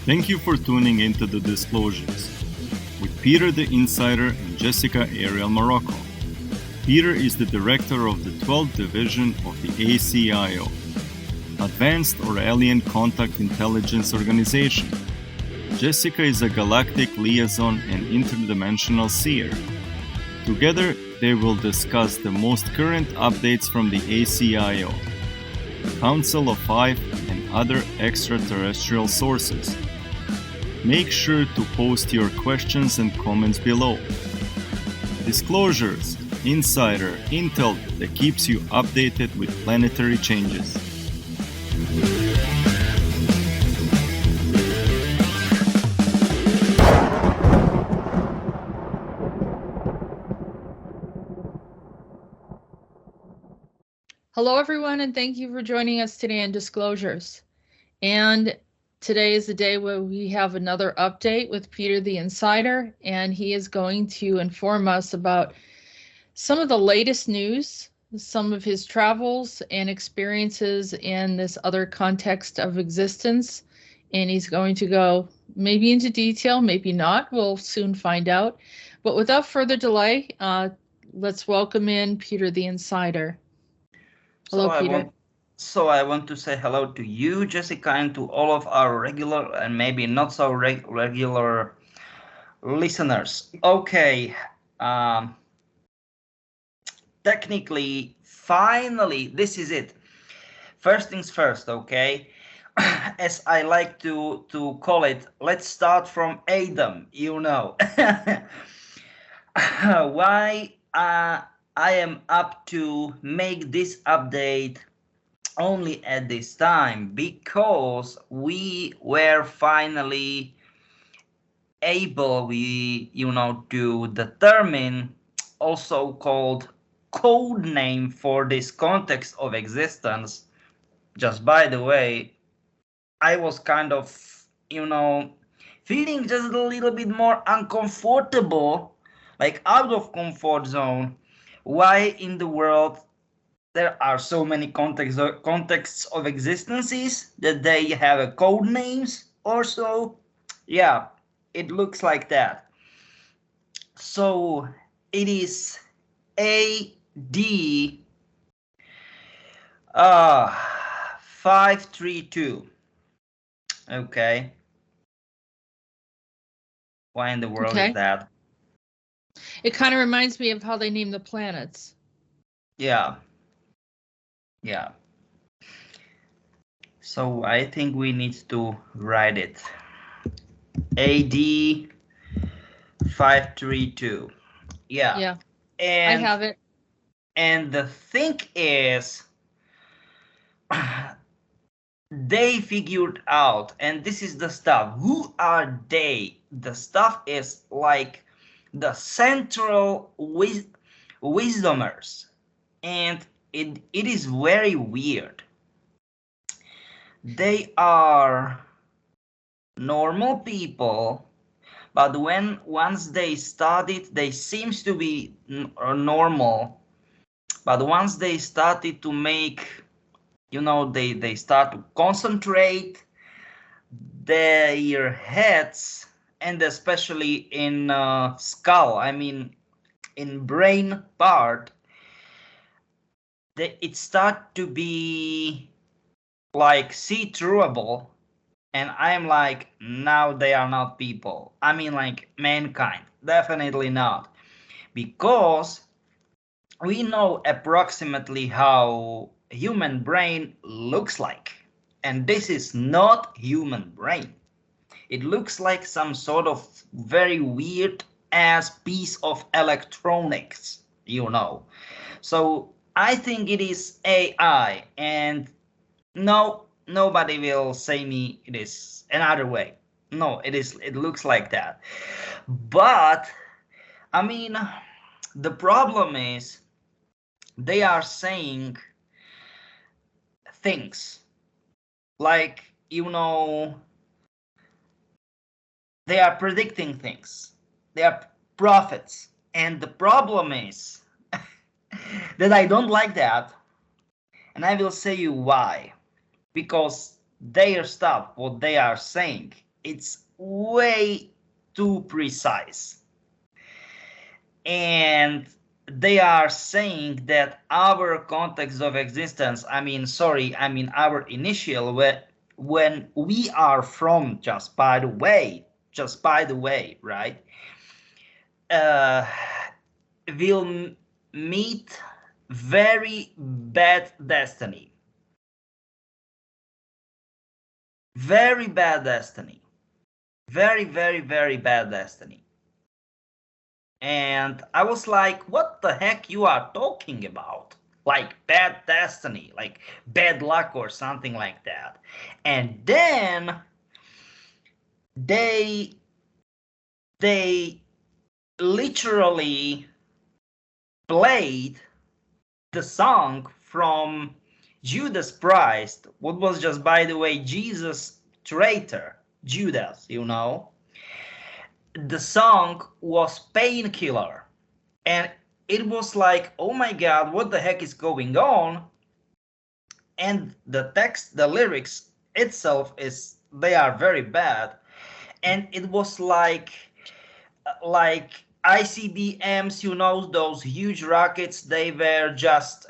Thank you for tuning into the Disclosures with Peter the Insider and Jessica Arael Marrocco. Peter is the director of the 12th Division of the ACIO, Advanced or Alien Contact Intelligence Organization. Jessica is a galactic liaison and interdimensional seer. Together, they will discuss the most current updates from the ACIO, Council of Five, and other extraterrestrial sources. Make sure to post your questions and comments below. Disclosures, insider intel that keeps you updated with planetary changes. Hello, everyone, and thank you for joining us today in Disclosures. And today is the day where we have another update with Peter the Insider, and he is going to inform us about some of the latest news, some of his travels and experiences in this other context of existence. And he's going to go maybe into detail, maybe not. We'll soon find out. But without further delay, let's welcome in Peter the Insider. Hello, Peter. I want to say hello to you, Jessica, and to all of our regular and maybe not so regular listeners. Okay, technically, finally, this is it. First things first, okay? As I like to call it, let's start from Adam, you know. Why I am up to make this update only at this time, because we were finally able, to determine also called code name for this context of existence. Just by the way, I was kind of, feeling just a little bit more uncomfortable, like out of comfort zone. Why in the world there are so many contexts of existences that they have code names or so? Yeah, it looks like that. So it is AD 532. Okay. Why in the world is that? It kind of reminds me of how they name the planets. Yeah. So I think we need to write it. AD 532. Yeah. And I have it. And the thing is, they figured out, and this is the stuff. Who are they? The stuff is like the central wisdomers, and it is very weird. They are normal people, but once they started, they seems to be normal, but once they started to make, they start to concentrate their heads, and especially in skull, I mean in brain part, it start to be like see-throughable, and I'm like, now they are not people. I mean, like mankind, definitely not, because we know approximately how human brain looks like, and this is not human brain. It looks like some sort of very weird ass piece of electronics, So I think it is AI, and no, nobody will say me it is another way. No, it looks like that. But I mean, the problem is they are saying things like, they are predicting things. They are prophets. And the problem is that I don't like that. And I will say you why. Because their stuff, what they are saying, it's way too precise. And they are saying that our context of existence, our initial, when we are from, just by the way, right, will meet very bad destiny. Very bad destiny. Very, very, very bad destiny. And I was like, what the heck you are talking about? Like bad destiny, like bad luck or something like that. And then they literally played the song from Judas Priest, what was just, by the way, Jesus traitor, Judas, you know. The song was Painkiller, and it was like, oh my god, what the heck is going on? And the text, the lyrics itself, they are very bad. And it was like ICBMs, you know, those huge rockets, they were just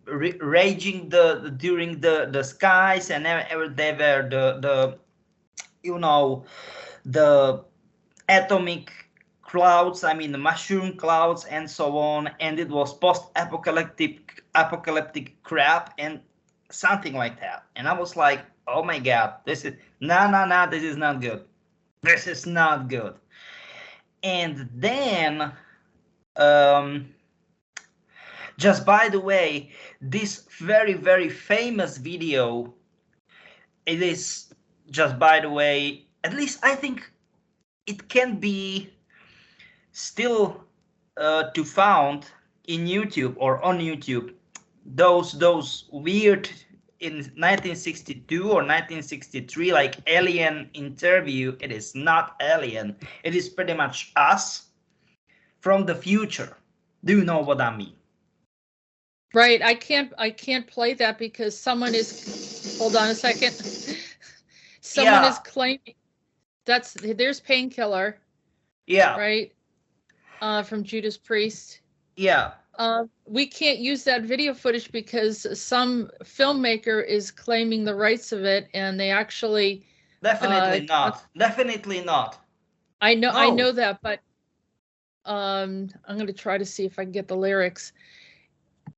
raging during the skies, and they were the you know, the atomic clouds, the mushroom clouds and so on, and it was apocalyptic crap and something like that. And I was like, oh my god, this is this is not good. This is not good. And then just by the way, this very, very famous video, it is, just by the way, at least I think it can be still to found in YouTube or on YouTube. Those weird, in 1962 or 1963, like alien interview. It is not alien. It is pretty much us from the future. Do you know what I mean? Right. I can't play that because someone is, hold on a second. Someone is claiming there's Painkiller. Yeah. Right. From Judas Priest. Yeah. We can't use that video footage because some filmmaker is claiming the rights of it, and they actually definitely not. I know that, but I'm going to try to see if I can get the lyrics.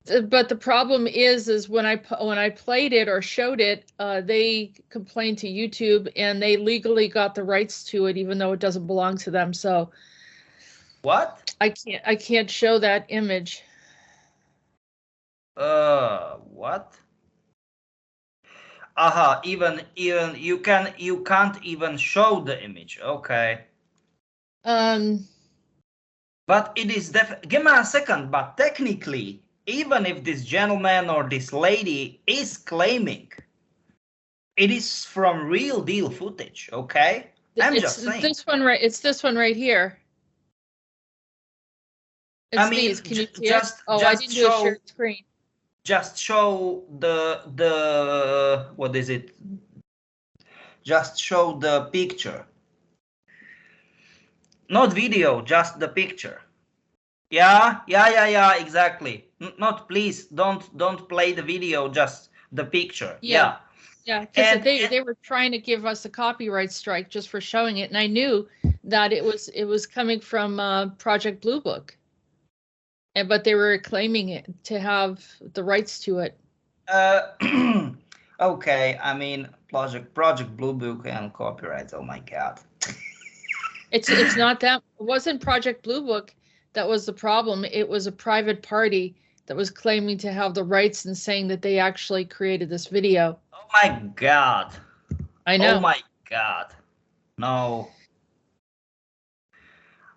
But the problem is when I played it or showed it, they complained to YouTube, and they legally got the rights to it, even though it doesn't belong to them. So what? I can't show that image. What? Even you can't even show the image. Okay. But it is give me a second. But technically, even if this gentleman or this lady is claiming, it is from real deal footage. Okay. I'm just saying. This one right. It's this one right here. It's these. Can you see it? Oh, I didn't do a shared screen. Just show the what is it? Just show the picture. Not video, just the picture. Yeah, exactly. Not, please don't play the video, just the picture. Yeah. Yeah, because they were trying to give us a copyright strike just for showing it, and I knew that it was coming from Project Blue Book. But they were claiming it to have the rights to it. Okay, Project Blue Book and copyrights. Oh my god. It's not that. It wasn't Project Blue Book that was the problem. It was a private party that was claiming to have the rights and saying that they actually created this video. Oh my god. I know. Oh my god. No.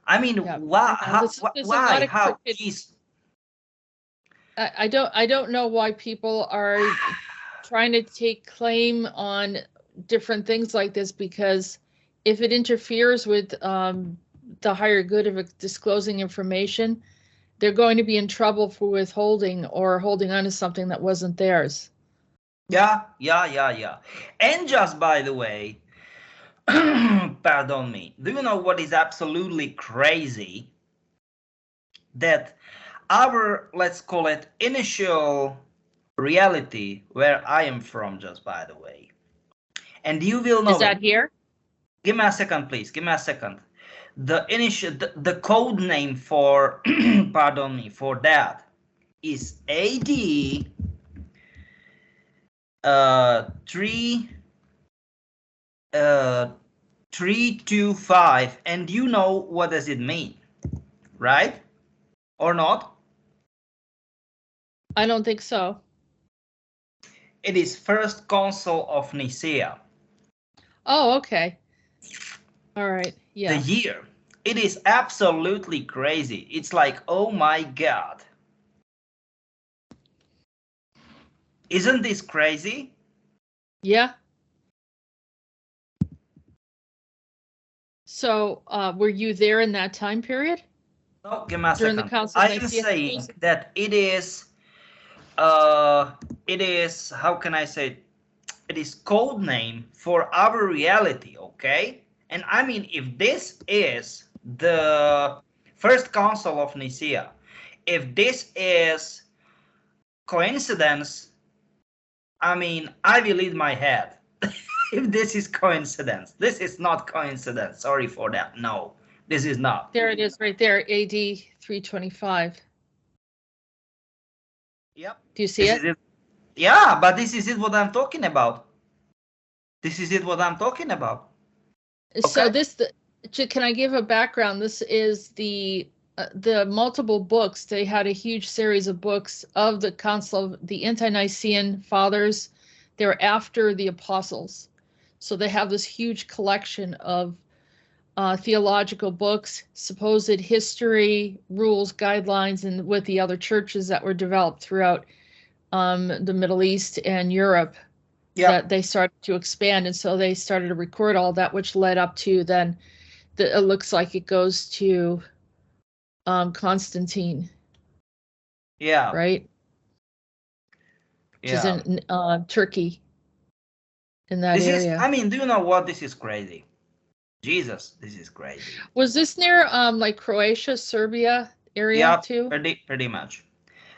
Why? How? Geez. I don't know why people are trying to take claim on different things like this, because if it interferes with the higher good of disclosing information, they're going to be in trouble for withholding or holding on to something that wasn't theirs. Yeah. And just by the way, pardon me. Do you know what is absolutely crazy? That our, let's call it, initial reality, where I am from, just by the way, and you will know Is that it. here? Give me a second, please. Give me a second. The initial, the code name for, pardon me, for that is AD 325, and you know what does it mean, right? Or not? I don't think so. It is First Council of Nicaea. Oh, okay. All right. Yeah. The year. It is absolutely crazy. It's like, oh my God. Isn't this crazy? Yeah. So, were you there in that time period? No, give me a During second. the Council of I am Nicaea? saying that it is, how can I say it? It is code name for our reality, okay? And I mean, if this is the First Council of Nicaea, if this is coincidence, I mean, I will eat my head. If this is coincidence. This is not coincidence. Sorry for that. No, this is not. There it is right there, AD 325. Yep. Do you see This it? is it. Yeah, but this is it what I'm talking about. This is it what I'm talking about. So Okay. can I give a background? This is the multiple books. They had a huge series of books of the Council of the Ante-Nicene Fathers. They're after the apostles. So they have this huge collection of theological books, supposed history, rules, guidelines, and with the other churches that were developed throughout the Middle East and Europe. Yeah. That they started to expand, and so they started to record all that, which led up to then it looks like it goes to Constantine. Yeah. Right. Which is in Turkey, in that area. I mean, do you know what? This is crazy. Jesus, this is crazy. Was this near like Croatia, Serbia area too? Pretty much.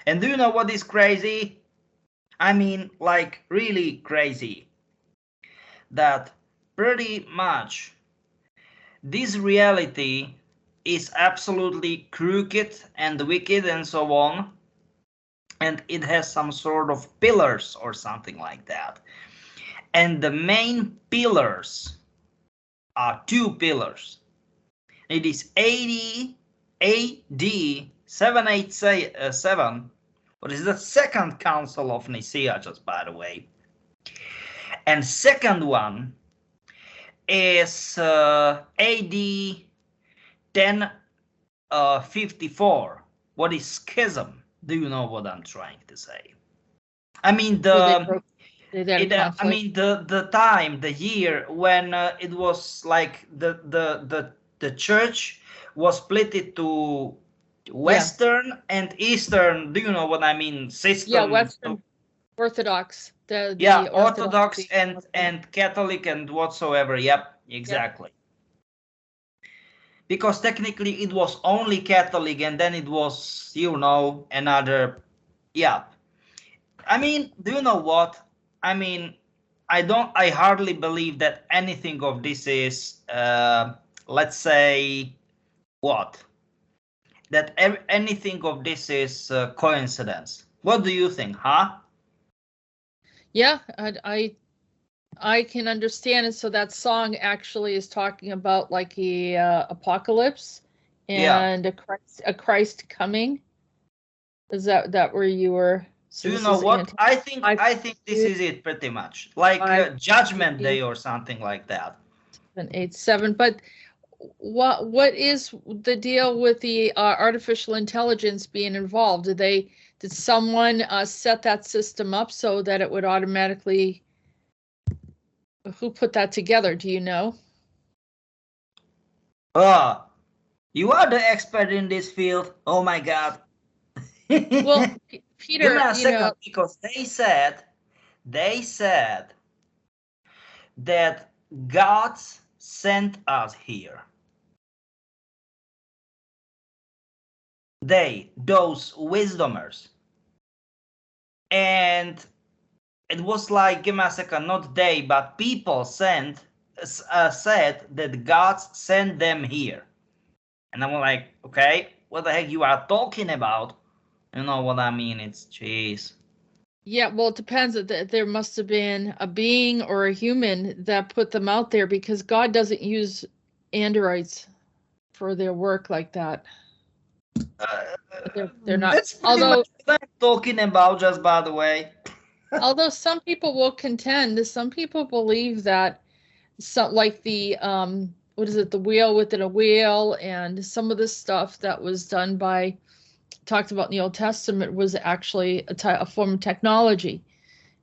And do you know what is crazy? I mean, like really crazy. That pretty much this reality is absolutely crooked and wicked and so on. And it has some sort of pillars or something like that. And the main pillars are two pillars. It is AD 787. What is the Second Council of Nicaea, just by the way. And second one is AD 1054. What is schism? Do you know what I'm trying to say? I mean the time, the year when it was like the church was split to Western and Eastern. Do you know what I mean? System. Yeah, Western Orthodox. The Orthodox and Catholic and whatsoever. Yep, exactly. Yep. Because technically it was only Catholic, and then it was, another. Yeah. I mean, do you know what? I mean, I hardly believe that anything of this is, let's say, what? That anything of this is coincidence. What do you think, huh? Yeah, I can understand it. So that song actually is talking about like the apocalypse and a Christ coming. Is that where you were? So do you know what? I think this is it pretty much, like Judgment Day or something like that. 787. But what is the deal with the artificial intelligence being involved? Did someone set that system up so that it would automatically? Who put that together? Do you know? You are the expert in this field. Oh my God. Well, Peter, give me a second, because they said that God's sent us here. They, those wisdomers. And it was like, give me a second, not they, but people said that God sent them here. And I'm like, okay, what the heck you are talking about? You know what I mean? It's jeez. Yeah, well, it depends. There must have been a being or a human that put them out there, because God doesn't use androids for their work like that. They're not. That's pretty much what I'm talking about, just by the way. Although some people will contend, some people believe that like the what is it, the wheel within a wheel, and some of the stuff that was done by, talked about in the Old Testament, was actually a form of technology,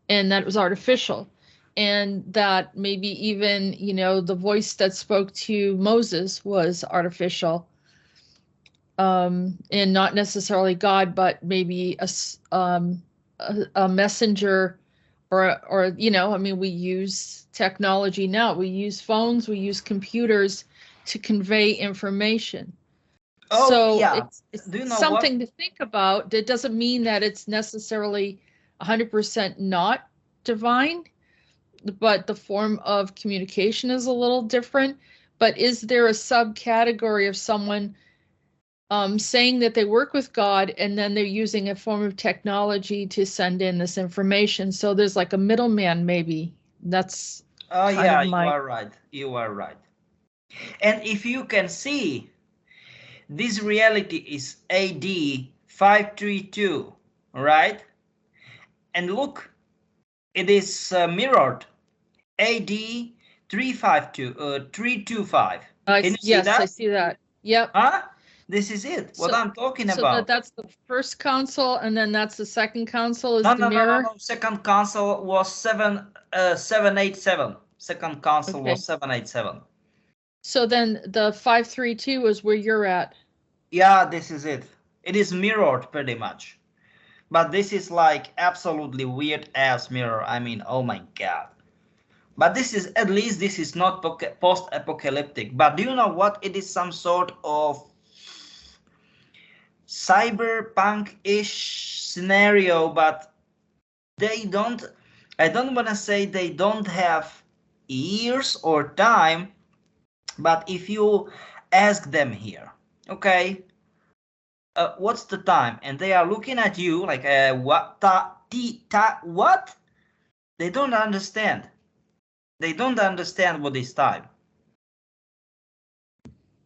and that it was artificial, and that maybe even, you know, the voice that spoke to Moses was artificial, and not necessarily God, but maybe a messenger, or you know, I mean, we use technology now. We use phones, we use computers to convey information. Oh, so yeah. It's Do you know something to think about. It doesn't mean that it's necessarily 100% not divine, but the form of communication is a little different. But is there a subcategory of someone saying that they work with God, and then they're using a form of technology to send in this information? So there's like a middleman, maybe. That's yeah, you are right. You are right. And if you can see, this reality is AD 532, right? And look, it is mirrored AD 325. Can you see that? Yes, I see that. Yep. Huh? This is it. What I'm talking about. So that's the first council, and then that's the second council is the mirror. No. Second council was 787. Second council was 787. So then the 532 is where you're at. Yeah, this is it. It is mirrored pretty much. But this is like absolutely weird ass mirror. I mean, oh my god. But this is, at least this is not post-apocalyptic. But do you know what? It is some sort of cyberpunk-ish scenario, but they don't, I don't want to say they don't have years or time, but if you ask them here, okay, what's the time? And they are looking at you like, what? What? They don't understand. They don't understand what is time.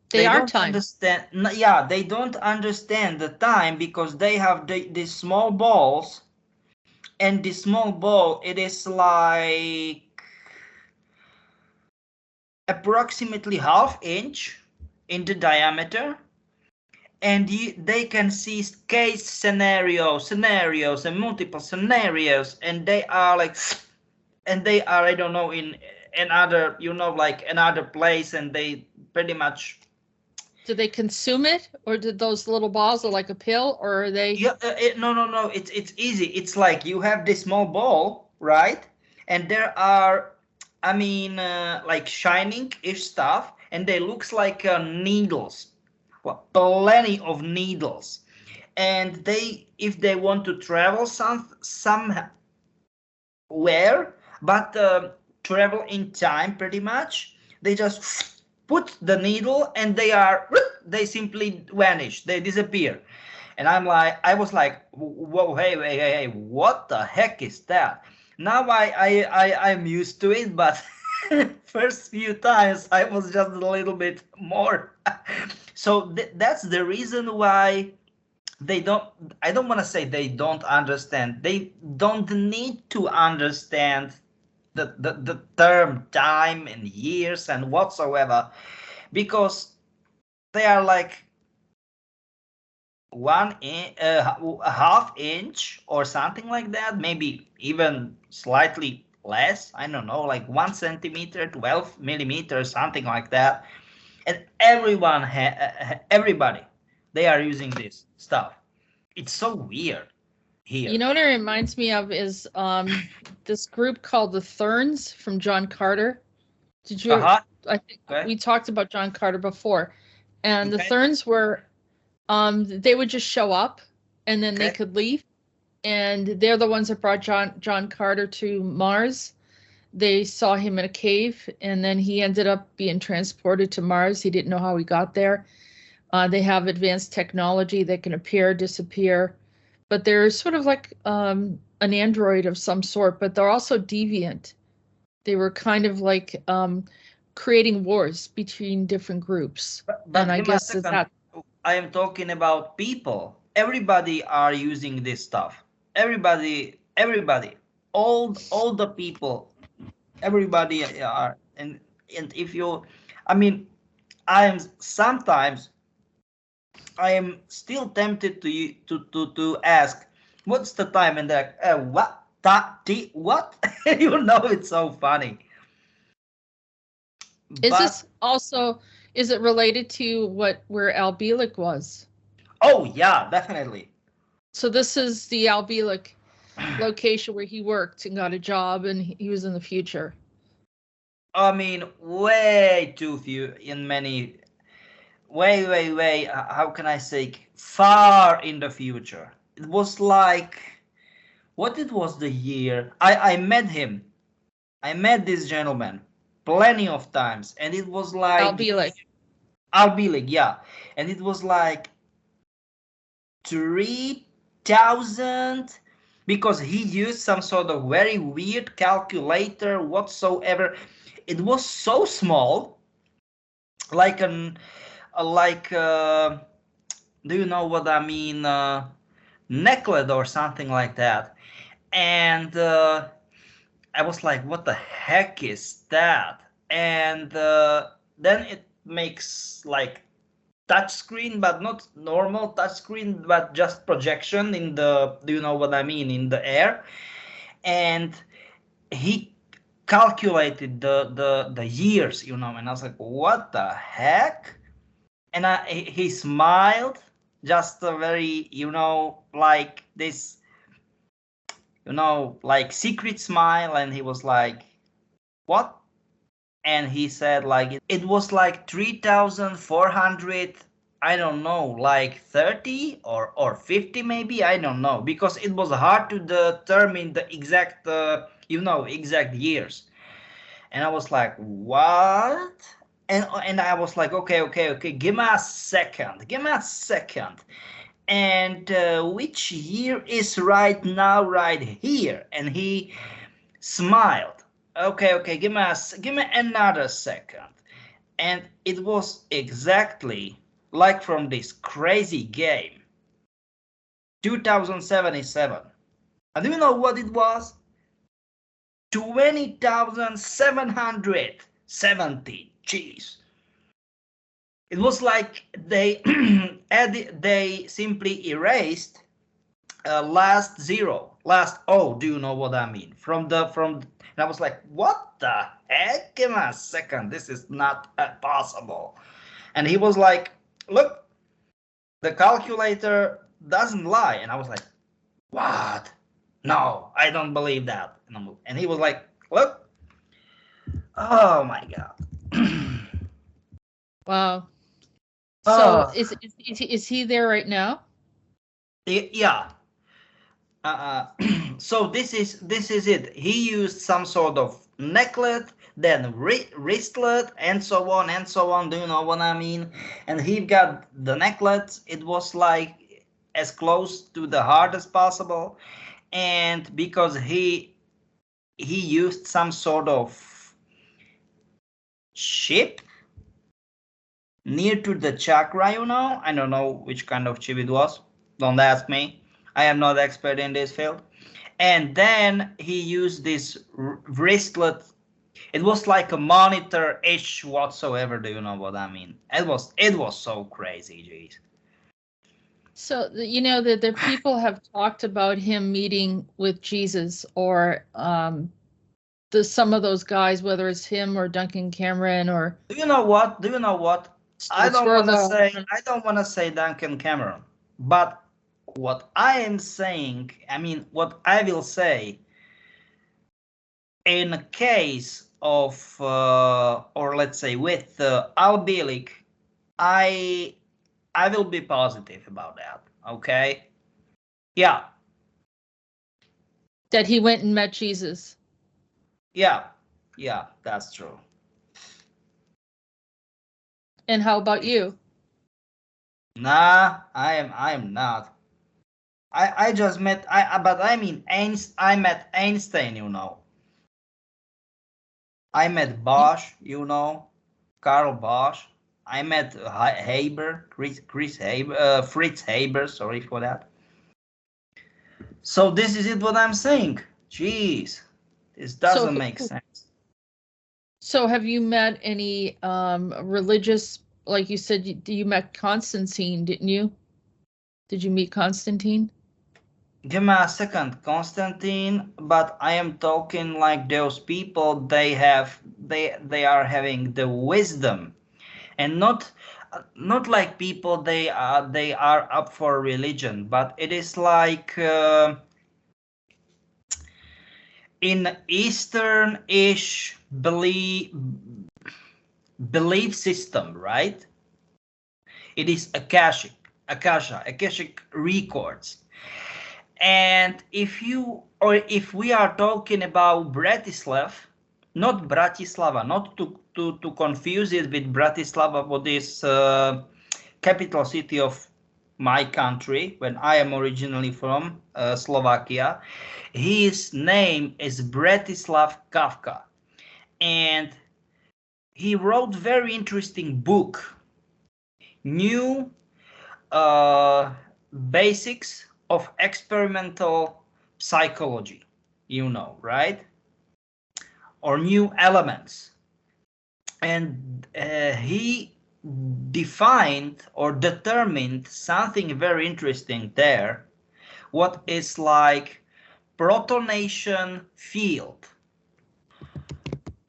They are don't time. Understand. Yeah, they don't understand the time because they have these small balls, and the small ball, it is like approximately ½ inch in the diameter, and they can see case scenarios and multiple scenarios, and they are like, and they are, I don't know, in another, you know, like another place, and they pretty much. Do they consume it, or did those little balls are like a pill, or are they? Yeah, no. It's easy. It's like you have this small ball, right? And there are, I mean, like shining-ish stuff, and they looks like needles. Well, plenty of needles, and they, if they want to travel somewhere, but travel in time, pretty much, they just put the needle, and they simply vanish. They disappear. And I was like, whoa, hey, what the heck is that? Now I'm used to it, but first few times I was just a little bit more. So that's the reason why they don't, I don't want to say they don't understand. They don't need to understand the term time and years and whatsoever, because they are like ½ inch or something like that, maybe even slightly less, I don't know, like 1 centimeter, 12 millimeters, something like that. And everyone, everybody, they are using this stuff. It's so weird here. You know what it reminds me of is this group called the Therns from John Carter. Did you I think Okay. we talked about John Carter before, and the Okay. Therns were, they would just show up, and then they Okay. could leave, and they're the ones that brought John Carter to Mars. They saw him in a cave, and then he ended up being transported to Mars. He didn't know how he got there. They have advanced technology that can appear, disappear, but they're sort of like an android of some sort, but they're also deviant. They were kind of like creating wars between different groups. But And I give me a guess second. I am talking about people. Everybody are using this stuff. Everybody, all the people, everybody are. And if you, I mean, I am sometimes I am still tempted to ask, what's the time? And they're like, what? What? You know, it's so funny. Is this also, is it related to where Albelic was? Oh yeah, definitely. So this is the Albelic location where he worked and got a job, and he was in the future. I mean, way too few in many, way, how can I say, far in the future. It was like, what it was the year? I met him. I met this gentleman plenty of times, and it was like Albelic, yeah. And it was like 3,000, because he used some sort of very weird calculator whatsoever. It was so small, like do you know what I mean, necklet or something like that. And I was like, what the heck is that? And then it makes like touch screen, but not normal touch screen, but just projection in the, do you know what I mean, in the air. And he calculated the years, you know, and I was like, what the heck? And he smiled, just a very, you know, like this, you know, like secret smile. And he was like, what? And he said like it was like 3,400, I don't know, like 30 or 50 maybe, I don't know, because it was hard to determine the exact you know, exact years. And I was like, what? And I was like, okay, give me a second. And which year is right now, right here? And he smiled. Okay, give me another second. And it was exactly like from this crazy game, 2077. And do you know what it was? 20,770. Jeez. It was like they they simply erased last zero, last O. Do you know what I mean? And I was like, what the heck? Give me a second. This is not possible. And he was like, look, the calculator doesn't lie. And I was like, what? No, I don't believe that. And he was like, look. Oh my God. Wow. So is he there right now? Yeah. So this is it. He used some sort of necklet, then wristlet, and so on and so on. Do you know what I mean? And he got the necklet. It was like as close to the heart as possible, and because he used some sort of chip near to the chakra, you know. I don't know which kind of chip it was. Don't ask me. I am not expert in this field. And then he used this wristlet. It was like a monitor-ish whatsoever. Do you know what I mean? It was so crazy, jeez. So you know that the people have talked about him meeting with Jesus, or some of those guys, whether it's him or Duncan Cameron or. Do you know what? I don't want to say Duncan Cameron, but what I am saying, I mean, what I will say, in a case of, or let's say with Albelic, I will be positive about that. Okay. Yeah. That he went and met Jesus. Yeah. Yeah, that's true. And how about you? Nah, I am not. I just met but I mean I met Einstein, you know. I met Bosch, you know, Karl Bosch. I met Haber, Chris Haber, Fritz Haber. Sorry for that. So this is it. What I'm saying. Jeez, this doesn't make sense. So have you met any religious? Like you said, you met Constantine, didn't you? Did you meet Constantine? Give me a second, Constantine. But I am talking like those people. They are having the wisdom, and not like people. They are up for religion, but it is like in Eastern-ish belief system, right? It is Akashic records. And if we are talking about Bratislav, not Bratislava, not to confuse it with Bratislava, what is capital city of my country, when I am originally from Slovakia. His name is Bratislav Kafka, and he wrote very interesting book, New Basics of Experimental Psychology, you know, right? Or New Elements. And he defined or determined something very interesting there, what is like protonation field.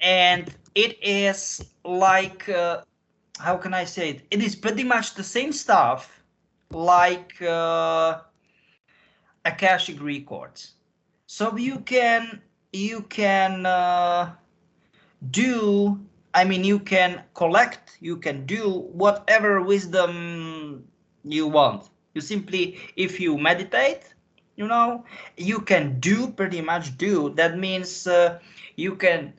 And it is like, how can I say it? It is pretty much the same stuff like Akashic records. So you can do, I mean, you can collect, you can do whatever wisdom you want. You simply, if you meditate, you know, you can do pretty much do. That means you can,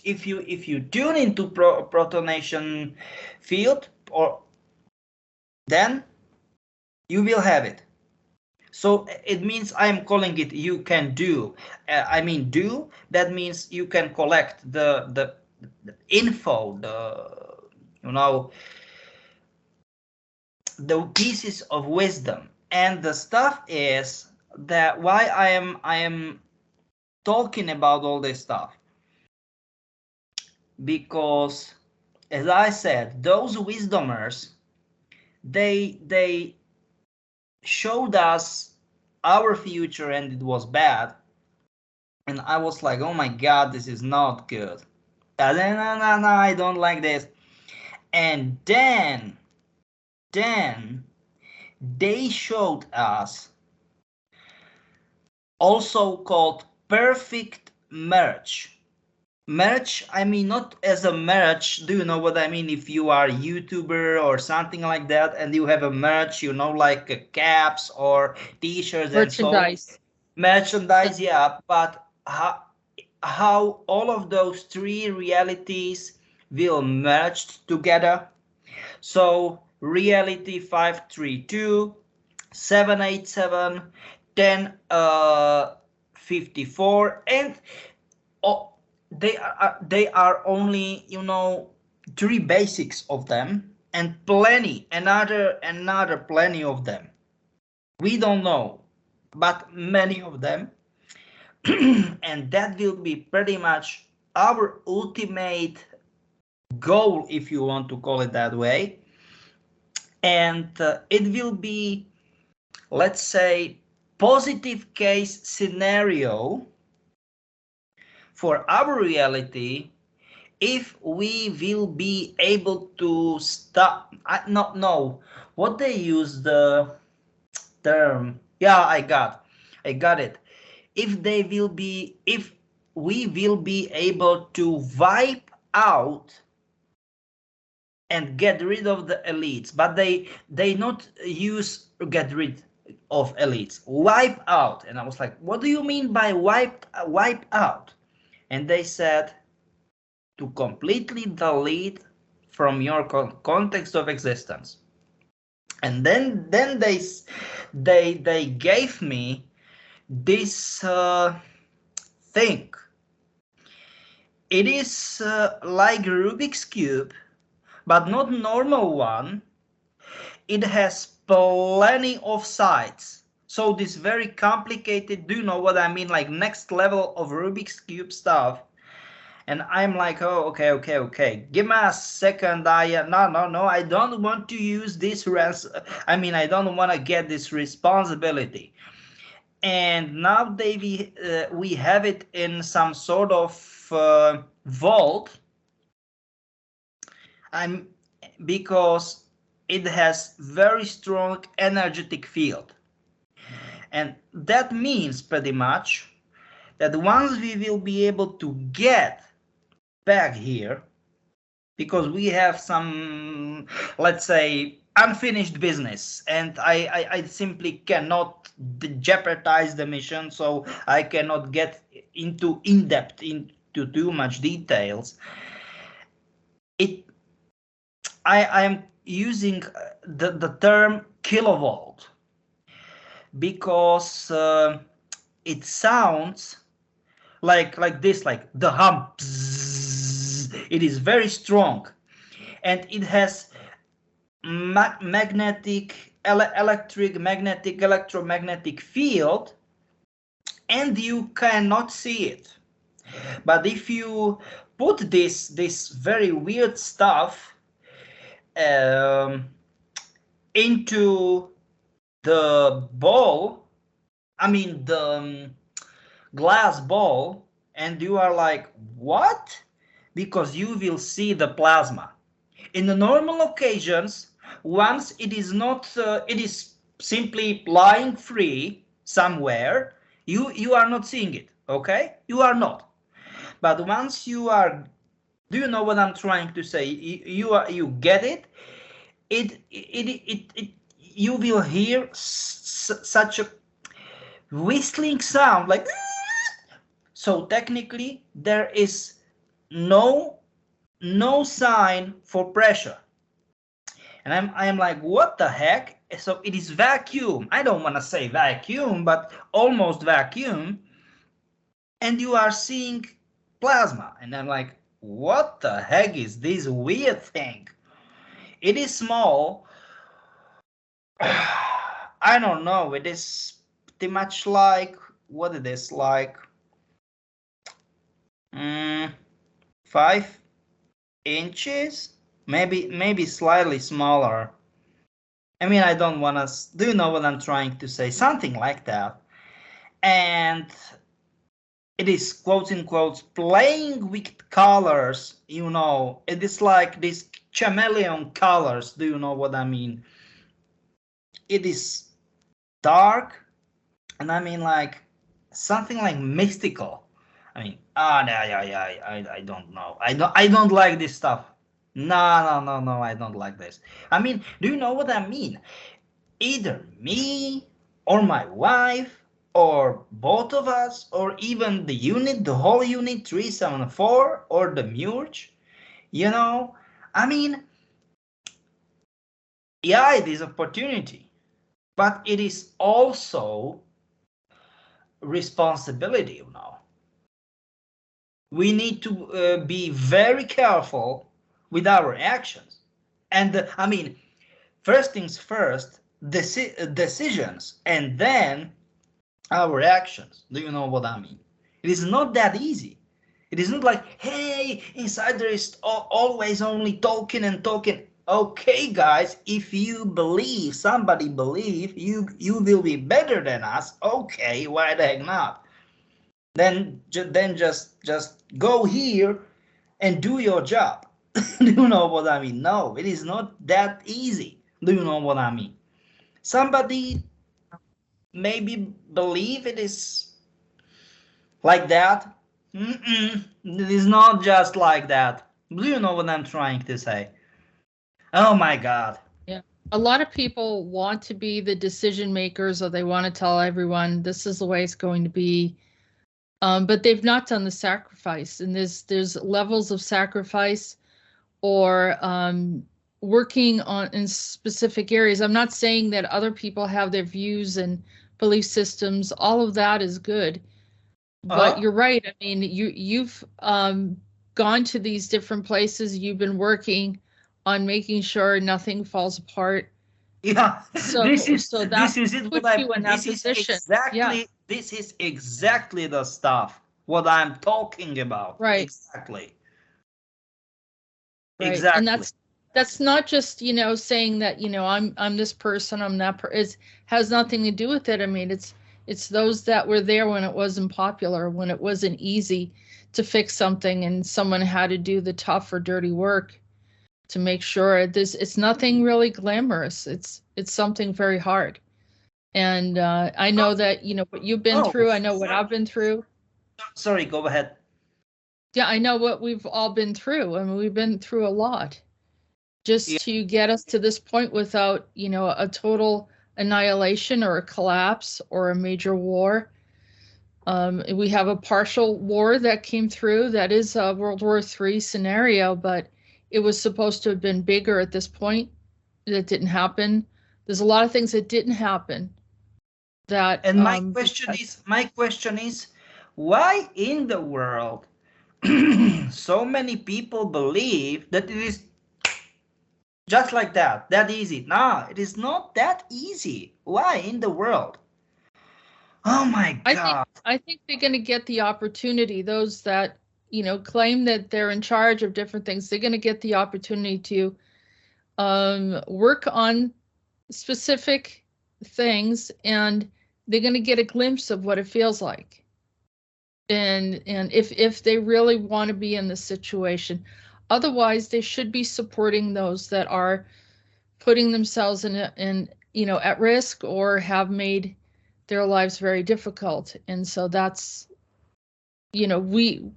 if you tune into protonation field, or then you will have it. So it means I am calling it you can do. I mean do, that means you can collect the info, you know, the pieces of wisdom. And the stuff is that why I am talking about all this stuff, because as I said, those wisdomers, they showed us our future and it was bad, and I was like, oh my god, this is not good. No, I don't like this. And then they showed us also called perfect merge. Merge, I mean, not as a merge. Do you know what I mean? If you are a YouTuber or something like that, and you have a merch, you know, like caps or T-shirts and so on. Merchandise, yeah. But how all of those three realities will merge together? So reality 532, 787, 1054, and they are only, you know, three basics of them, and plenty another plenty of them. We don't know, but many of them. And that will be pretty much our ultimate goal, if you want to call it that way. And it will be, let's say, positive case scenario for our reality if we will be able to stop. I not know what they use the term. Yeah, I got it. If we will be able to wipe out and get rid of the elites, but they not use get rid of elites, wipe out. And I was like, what do you mean by wipe out? And they said to completely delete from your context of existence. And then they gave me this thing. It is like Rubik's cube, but not normal one. It has plenty of sides. So this very complicated, do you know what I mean? Like next level of Rubik's cube stuff. And I'm like, oh, okay. Give me a second. No, I don't want to use this. I don't want to get this responsibility. And now we have it in some sort of vault. Because it has very strong energetic field. And that means pretty much that once we will be able to get back here, because we have some, let's say, unfinished business, and I simply cannot jeopardize the mission, so I cannot get into in-depth into too much details. I am using the term kilovolt because it sounds like this, like the hum. It is very strong, and it has electromagnetic field, and you cannot see it. But if you put this very weird stuff into the ball, the glass ball, and you are like, what? Because you will see the plasma. In the normal occasions, once it is not, it is simply lying free somewhere, you are not seeing it, okay? You are not. But once you are, do you know what I'm trying to say? You get it? You will hear such a whistling sound, like. So technically, there is no sign for pressure. And I am like, what the heck? So it is vacuum. I don't want to say vacuum, but almost vacuum. And you are seeing plasma. And I'm like, what the heck is this weird thing? It is small. I don't know. It is pretty much like, what it is like, 5 inches, maybe slightly smaller. I don't want to. Do you know what I'm trying to say? Something like that. And it is, quotes in quotes, playing with colors. It is like these chameleon colors. Do you know what I mean? It is dark, and like something like mystical. I don't know. I don't like this stuff. No, I don't like this. Do you know what I mean? Either me or my wife or both of us or even the whole unit 374 or the Murge, yeah, it is opportunity, but it is also responsibility, We need to be very careful with our actions. And first things first, decisions, and then our actions. Do you know what I mean? It is not that easy. It is not like, hey, Insider is always only talking and talking. Okay, guys, if you believe, somebody believe, you will be better than us. Okay, why the heck not? Then just go here and do your job. Do you know what I mean? No, it is not that easy. Do you know what I mean? Somebody maybe believe it is like that, It is not just like that. Do you know what I'm trying to say? Oh my God. Yeah. A lot of people want to be the decision makers, or they want to tell everyone this is the way it's going to be. But they've not done the sacrifice, and there's levels of sacrifice or working on in specific areas. I'm not saying that other people have their views and belief systems. All of that is good, but you're right. I mean, you've gone to these different places. You've been working on making sure nothing falls apart. Yeah, So this is it. What You in that position. This is exactly the stuff what I'm talking about. Right. Exactly. Right. Exactly. And that's not just, saying that, I'm this person, I'm that person. It has nothing to do with it. I mean, it's those that were there when it wasn't popular, when it wasn't easy to fix something and someone had to do the tough or dirty work to make sure it's nothing really glamorous. It's something very hard. And I know that, what you've been through, I know what I've been through. Sorry, go ahead. Yeah, I know what we've all been through. I mean, we've been through a lot just to get us to this point without, a total annihilation or a collapse or a major war. We have a partial war that came through. That is a World War III scenario, but it was supposed to have been bigger at this point. That didn't happen. There's a lot of things that didn't happen. And my question is, why in the world so many people believe that it is just like that easy? No, it is not that easy. Why in the world? Oh my God. I think they're going to get the opportunity. Those that, claim that they're in charge of different things, they're going to get the opportunity to work on specific things, and they're going to get a glimpse of what it feels like. And if they really want to be in this situation, otherwise they should be supporting those that are putting themselves in at risk or have made their lives very difficult. And so that's, we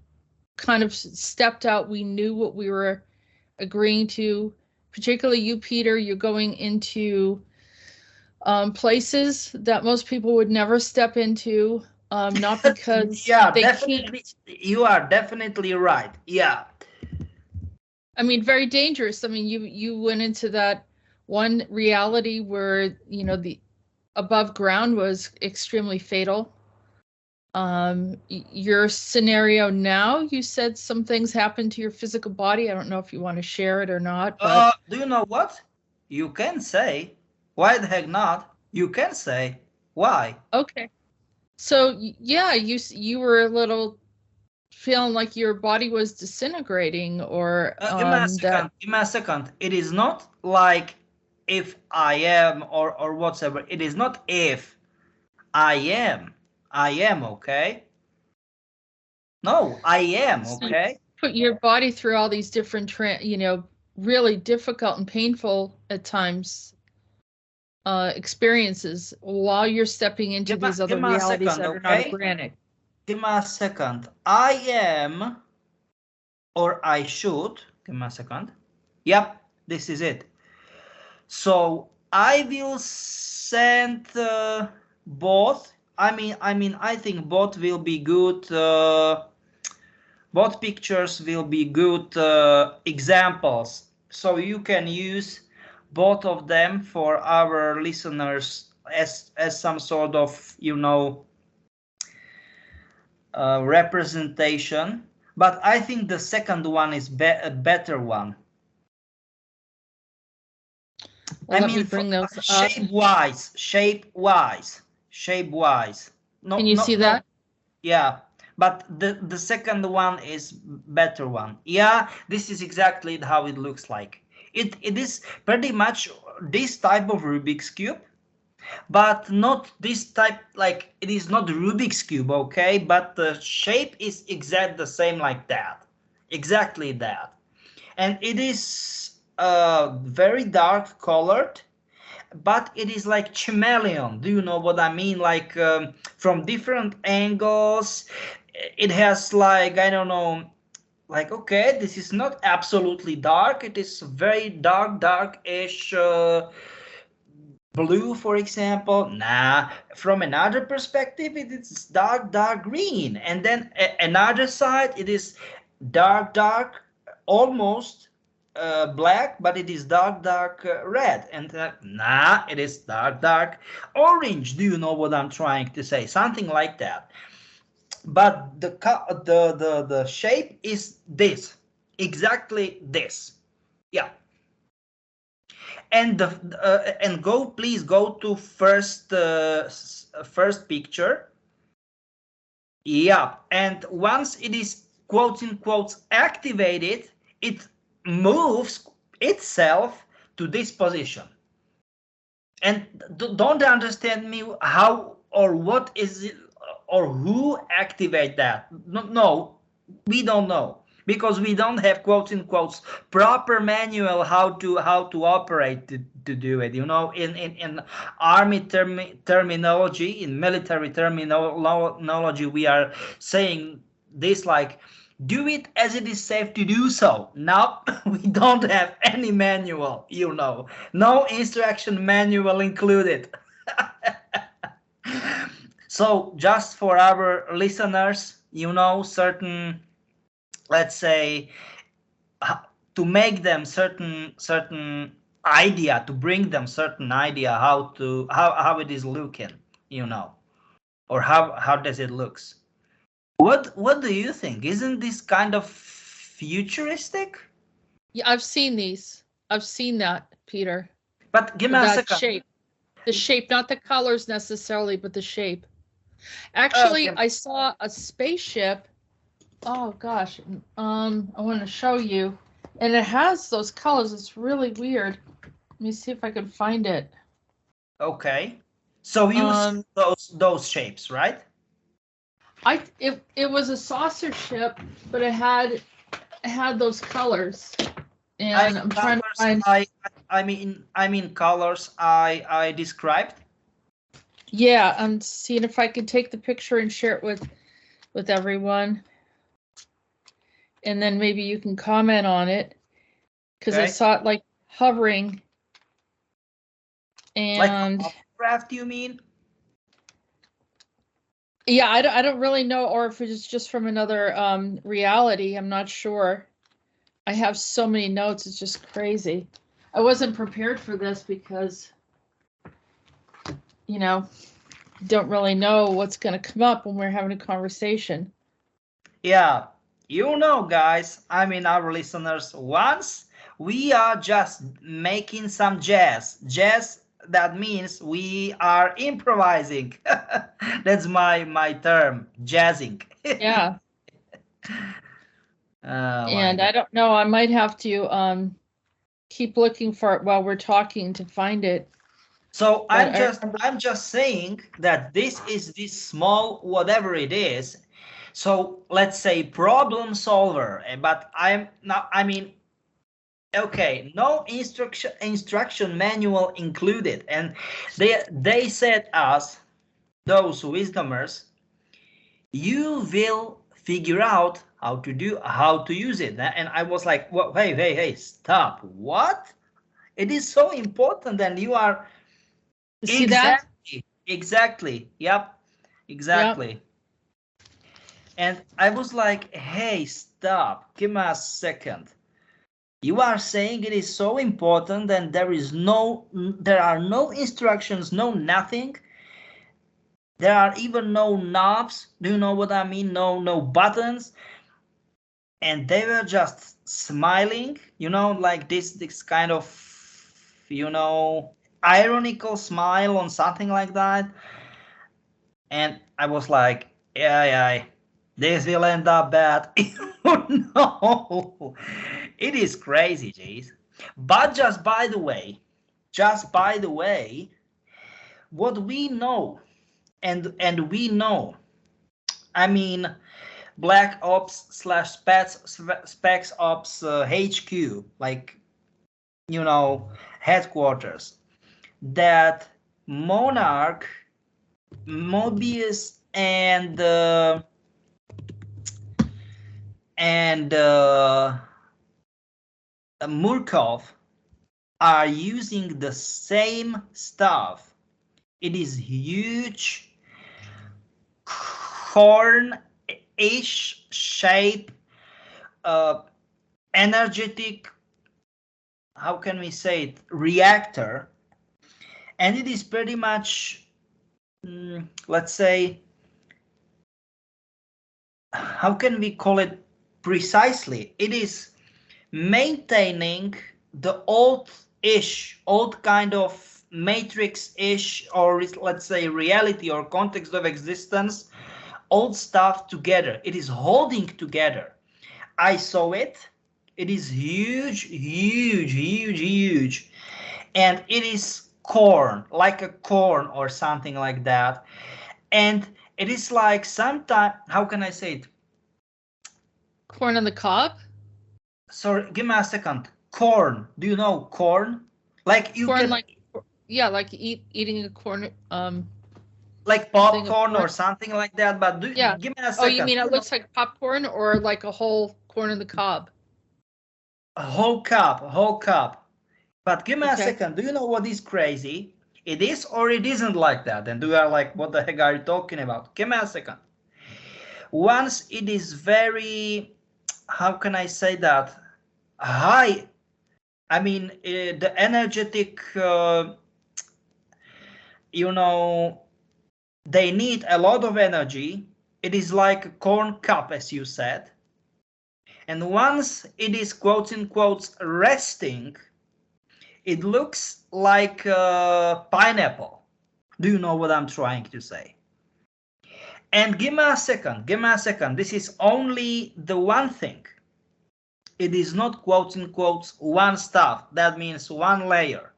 kind of stepped out. We knew what we were agreeing to, particularly you, Peter. You're going into places that most people would never step into, not because they definitely can't. You are definitely right. Yeah. I mean, very dangerous. I mean, you went into that one reality where, the above ground was extremely fatal. Your scenario now, you said some things happened to your physical body. I don't know if you want to share it or not. But do you know what? You can say. Why the heck not? You can say. Why? Okay. So yeah, you were a little feeling like your body was disintegrating, or give me a second. It is not like if I am or whatsoever. It is not if I am. I am, okay? No, I am, okay? So put your body through all these different, really difficult and painful at times experiences while you're stepping into these other realities that are not organic. Give me a second. I am, or I should. Give me a second. Yep, this is it. So I will send both. I think both will be good. Both pictures will be good examples. So you can use both of them for our listeners as some sort of, representation. But I think the second one is a better one. Well, bring those shape-wise. No, can you see that? Yeah, but the second one is better one. Yeah, this is exactly how it looks like. It is pretty much this type of Rubik's Cube, but not this type, like it is not Rubik's Cube, okay? But the shape is exactly the same like that. Exactly that. And it is very dark colored, but it is like chameleon. Do you know what I mean? Like from different angles, it has like, I don't know, like, okay, this is not absolutely dark. It is very darkish blue, for example. Nah, from another perspective, it is dark green. And then another side, it is dark, almost black, but it is dark red. And nah, it is dark orange. Do you know what I'm trying to say? Something like that. But the shape is this, exactly this. Yeah. And please go to first picture. Yeah, and once it is quotes in quotes activated, it moves itself to this position. And don't understand me how or what is it or who activate that. No, we don't know, because we don't have quotes in quotes proper manual how to operate to do it. You know, in army terminology, in military terminology, we are saying this like, do it as it is safe to do so. Now we don't have any manual, you know, no instruction manual included. So just for our listeners, you know, certain, let's say, to make them certain idea, to bring them certain idea how it is looking, you know, or how does it looks. What do you think? Isn't this kind of futuristic? Yeah, I've seen these. I've seen that, Peter. But give me a second. Shape. The shape, not the colors necessarily, but the shape. Actually, I saw a spaceship. Oh gosh, I want to show you, and it has those colors. It's really weird. Let me see if I can find it. Okay, so you see those shapes, right? It was a saucer ship, but it had those colors, and I'm trying to find. I mean colors I described. Yeah, I'm seeing if I can take the picture and share it with everyone, and then maybe you can comment on it, because I saw it like hovering. And like craft, you mean? Yeah, I don't really know, or if it's just from another reality. I'm not sure. I have so many notes, it's just crazy. I wasn't prepared for this because, you know, don't really know what's going to come up when we're having a conversation. Yeah, you know, guys, I mean, our listeners, once we are just making some jazz, that means we are improvising. That's my term, jazzing. Yeah. And I don't know, I might have to keep looking for it while we're talking to find it. So I'm just saying that this is this small whatever it is. So let's say problem solver, but I'm not, I mean, okay, no instruction manual included, and they said us, those wisdomers, you will figure out how to use it. And I was like, well, hey, stop! What? It is so important, and you are see that? Exactly. Yep. Exactly. Yep. And I was like, hey, stop! Give me a second. You are saying it is so important, and there are no instructions, no nothing. There are even no knobs. Do you know what I mean? No buttons. And they were just smiling, you know, like this kind of, you know, ironical smile on something like that. And I was like, yeah, this will end up bad. No, it is crazy, jeez. But just by the way, what we know, and we know, I mean, Black Ops / Specs Ops HQ, like, you know, headquarters, that Monarch, Mobius, and and Murkov are using the same stuff. It is huge horn-ish shape, energetic, how can we say it, reactor, and it is pretty much, let's say, how can we call it precisely? It is maintaining the old kind of matrix-ish, or let's say reality or context of existence, old stuff together. It is holding together. I saw it. It is huge, huge, huge, huge. And it is corn, like a corn or something like that. And it is like sometimes, how can I say it? Corn on the cob? Sorry, give me a second. Corn. Do you know corn? Like you corn, can, like, yeah, like eating a corn. like popcorn or something like that. But Yeah. give me a second. Oh, you mean it looks like popcorn, or like a whole corn on the cob? A whole cup. But give me a second. Do you know what is crazy? It is or it isn't like that. And you are like, what the heck are you talking about? Give me a second. Once it is very, how can I say that? High. I mean, the energetic, you know, they need a lot of energy. It is like a corn cup, as you said. And once it is, quotes in quotes, resting, it looks like a pineapple. Do you know what I'm trying to say? And give me a second. This is only the one thing. It is not, quotes in quotes, one stuff. That means one layer.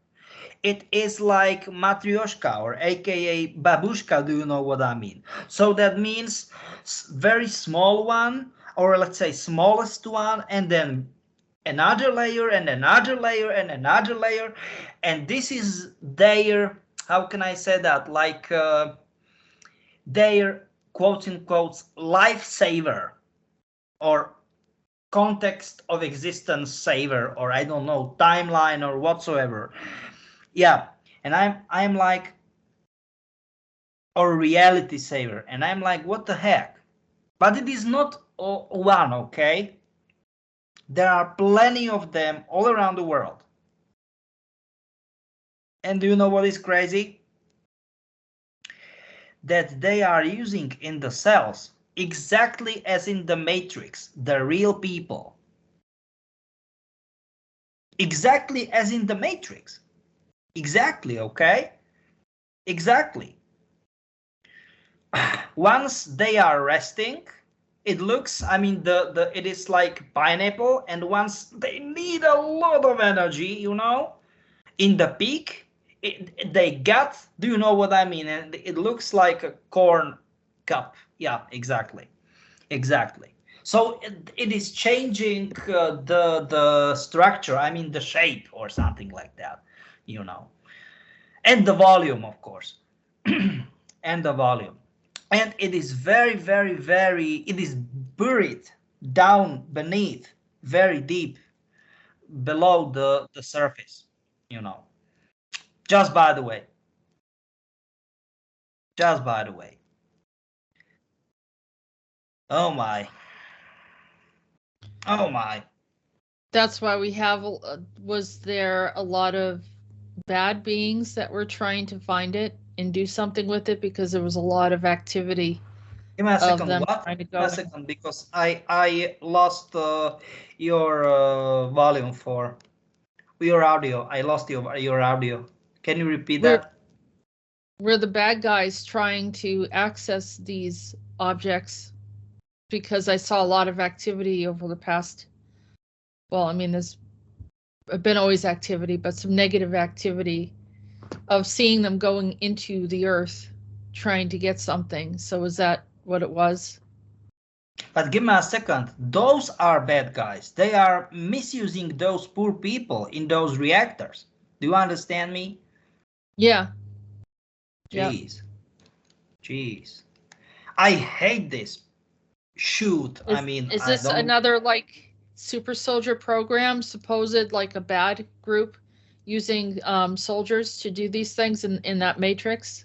It is like Matryoshka, or aka babushka. Do you know what I mean? So that means very small one, or let's say smallest one, and then another layer and another layer and another layer. And this is their, how can I say that, like their, quotes in quotes, lifesaver, or context of existence saver, or I don't know, timeline or whatsoever. Yeah, and I'm like, or reality saver, and I'm like, what the heck? But it is not one, okay? There are plenty of them all around the world. And do you know what is crazy? That they are using in the cells, exactly as in the Matrix, the real people. Exactly as in the Matrix. Exactly, okay? Exactly. Once they are resting, it looks, I mean, it is like pineapple, and once they need a lot of energy, you know, in the peak, they got, do you know what I mean? And it looks like a corn cup. Yeah, exactly. So it is changing the structure, I mean the shape or something like that, you know, and the volume, of course. And the volume, and it is very, very, very, it is buried down beneath, very deep below the surface, you know. Just by the way. Oh my. That's why we have, was there a lot of bad beings that were trying to find it and do something with it, because there was a lot of activity? Give me a second. Them what? trying to Give me a second, because I lost your volume for your audio. I lost your audio. Can you repeat that? Were the bad guys trying to access these objects? Because I saw a lot of activity over the past, well, I mean, there's been always activity, but some negative activity of seeing them going into the earth trying to get something. So is that what it was? But give me a second. Those are bad guys. They are misusing those poor people in those reactors. Do you understand me? Yeah. Jeez. I hate this. shoot. I mean, is I this don't. another like super soldier program, supposed like a bad group using soldiers to do these things in that matrix?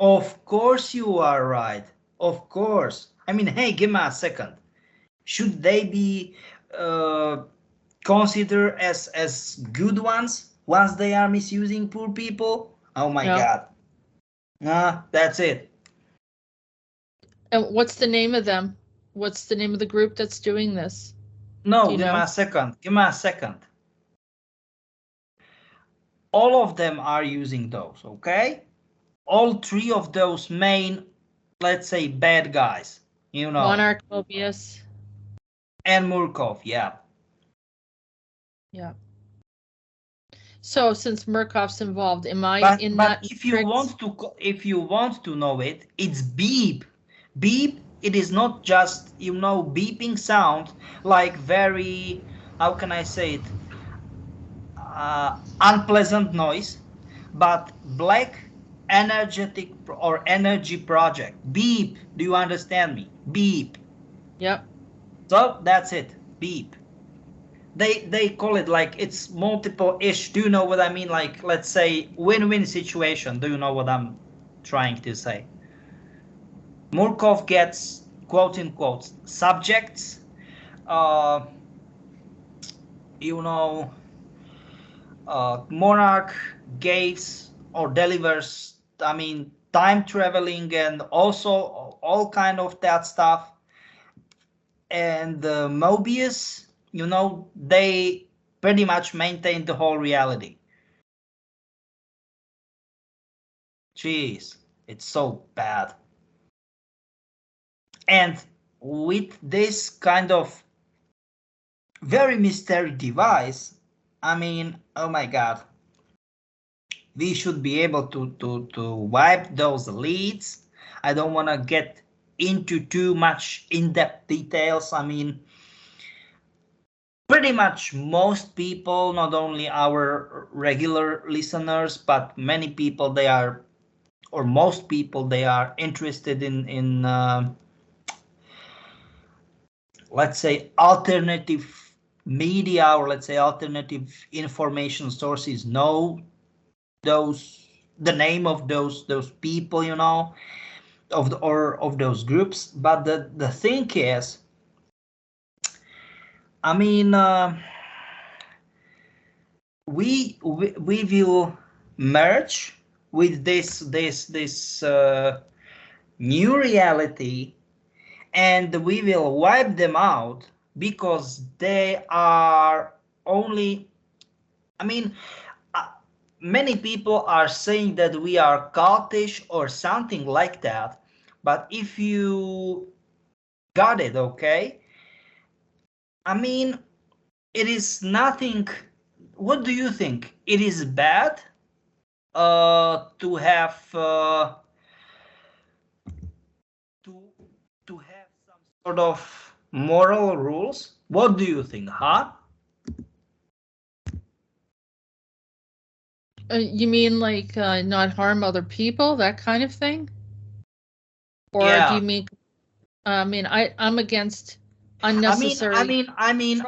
Of course you are right. Of course. I mean, hey, give me a second. Should they be considered as good ones once they are misusing poor people? Oh my Yeah. God. Nah, that's it. And what's the name of them? What's the name of the group that's doing this? No, Do you give me know? a second. Give me a second. All of them are using those, okay? All three of those main, let's say, bad guys, you know. Monarch, Mobius. And Murkov, yeah. Yeah. So since Murkoff's involved, am I But in but that if you want to know it, it's beep. Beep, it is not just, beeping sound, like very, how can I say it, unpleasant noise, but black energetic or energy project. Beep, do you understand me? Beep. Yep. So that's it, beep. They call it like it's multiple ish. Do you know what I mean? Like, let's say win-win situation. Do you know what I'm trying to say? Murkov gets quote unquote subjects, uh, Monarch gives or delivers, I mean, time traveling and also all kind of that stuff. And Mobius, they pretty much maintain the whole reality. Jeez, it's so bad. And with this kind of very mysterious device, I mean, oh my God, we should be able to wipe those leads. I don't want to get into too much in-depth details. I mean, pretty much most people, not only our regular listeners, but many people, they are, or most people, they are interested in let's say alternative media, or let's say alternative information sources, know the name of those people, of those groups. But the thing is, I mean, we will merge with this new reality, and we will wipe them out because they are only, I mean, many people are saying that we are cultish or something like that. But if you got it, okay, I mean, it is nothing. What do you think? It is bad to have to have some sort of moral rules? What do you think, huh? You mean like not harm other people, that kind of thing? Or Yeah. do you mean? I'm against unnecessary. I mean,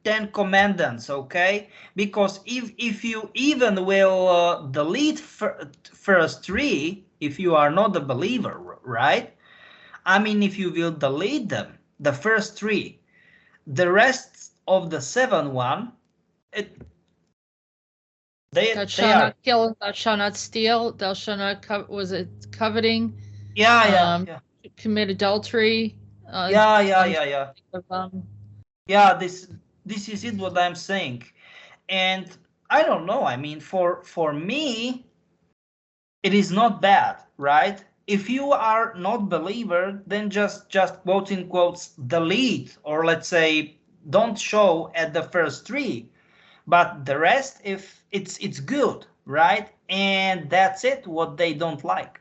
10 commandments, okay? Because if you even will delete first three, if you are not a believer, right? I mean, if you will delete them, the first three, the rest of the 7 thou shalt not kill, thou shalt not steal, thou shalt not coveting? Yeah. Commit adultery. Yeah. Yeah, this is it what I'm saying. And I don't know, I mean, for me, it is not bad, right? If you are not believer, then just quote in quotes delete, or let's say don't show at the first three. But the rest, if it's good, right? And that's it, what they don't like.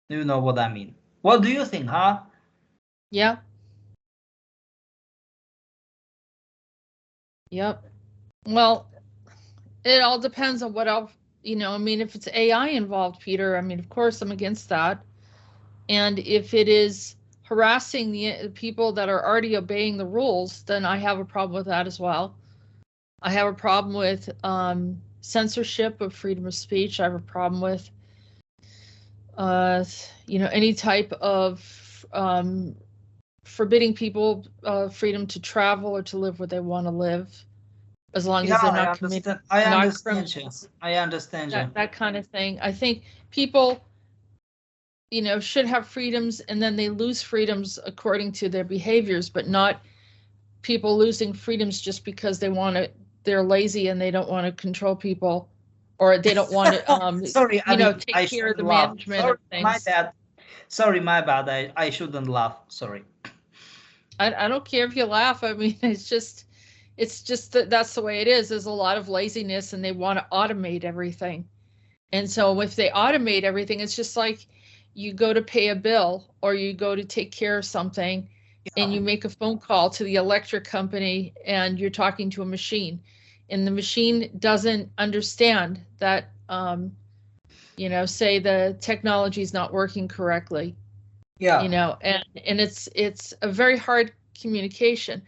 You know what I mean? What do you think, huh? Yeah. Yep. Well, it all depends on what else, I mean, if it's AI involved, Peter, I mean, of course I'm against that. And if it is harassing the people that are already obeying the rules, then I have a problem with that as well. I have a problem with censorship of freedom of speech. I have a problem with, any type of forbidding people freedom to travel or to live where they want to live, as long as they're not committing. I understand you. I understand you. That kind of thing. I think people, should have freedoms, and then they lose freedoms according to their behaviors, but not people losing freedoms just because they're lazy and they don't want to control people, or they don't want to sorry, take care of the management of things. My bad. Sorry, my bad. I shouldn't laugh. Sorry. I don't care if you laugh. I mean, it's just that's the way it is. There's a lot of laziness, and they want to automate everything. And so if they automate everything, it's just like you go to pay a bill or you go to take care of something, and you make a phone call to the electric company, and you're talking to a machine, and the machine doesn't understand that, say the technology is not working correctly. Yeah. And it's a very hard communication.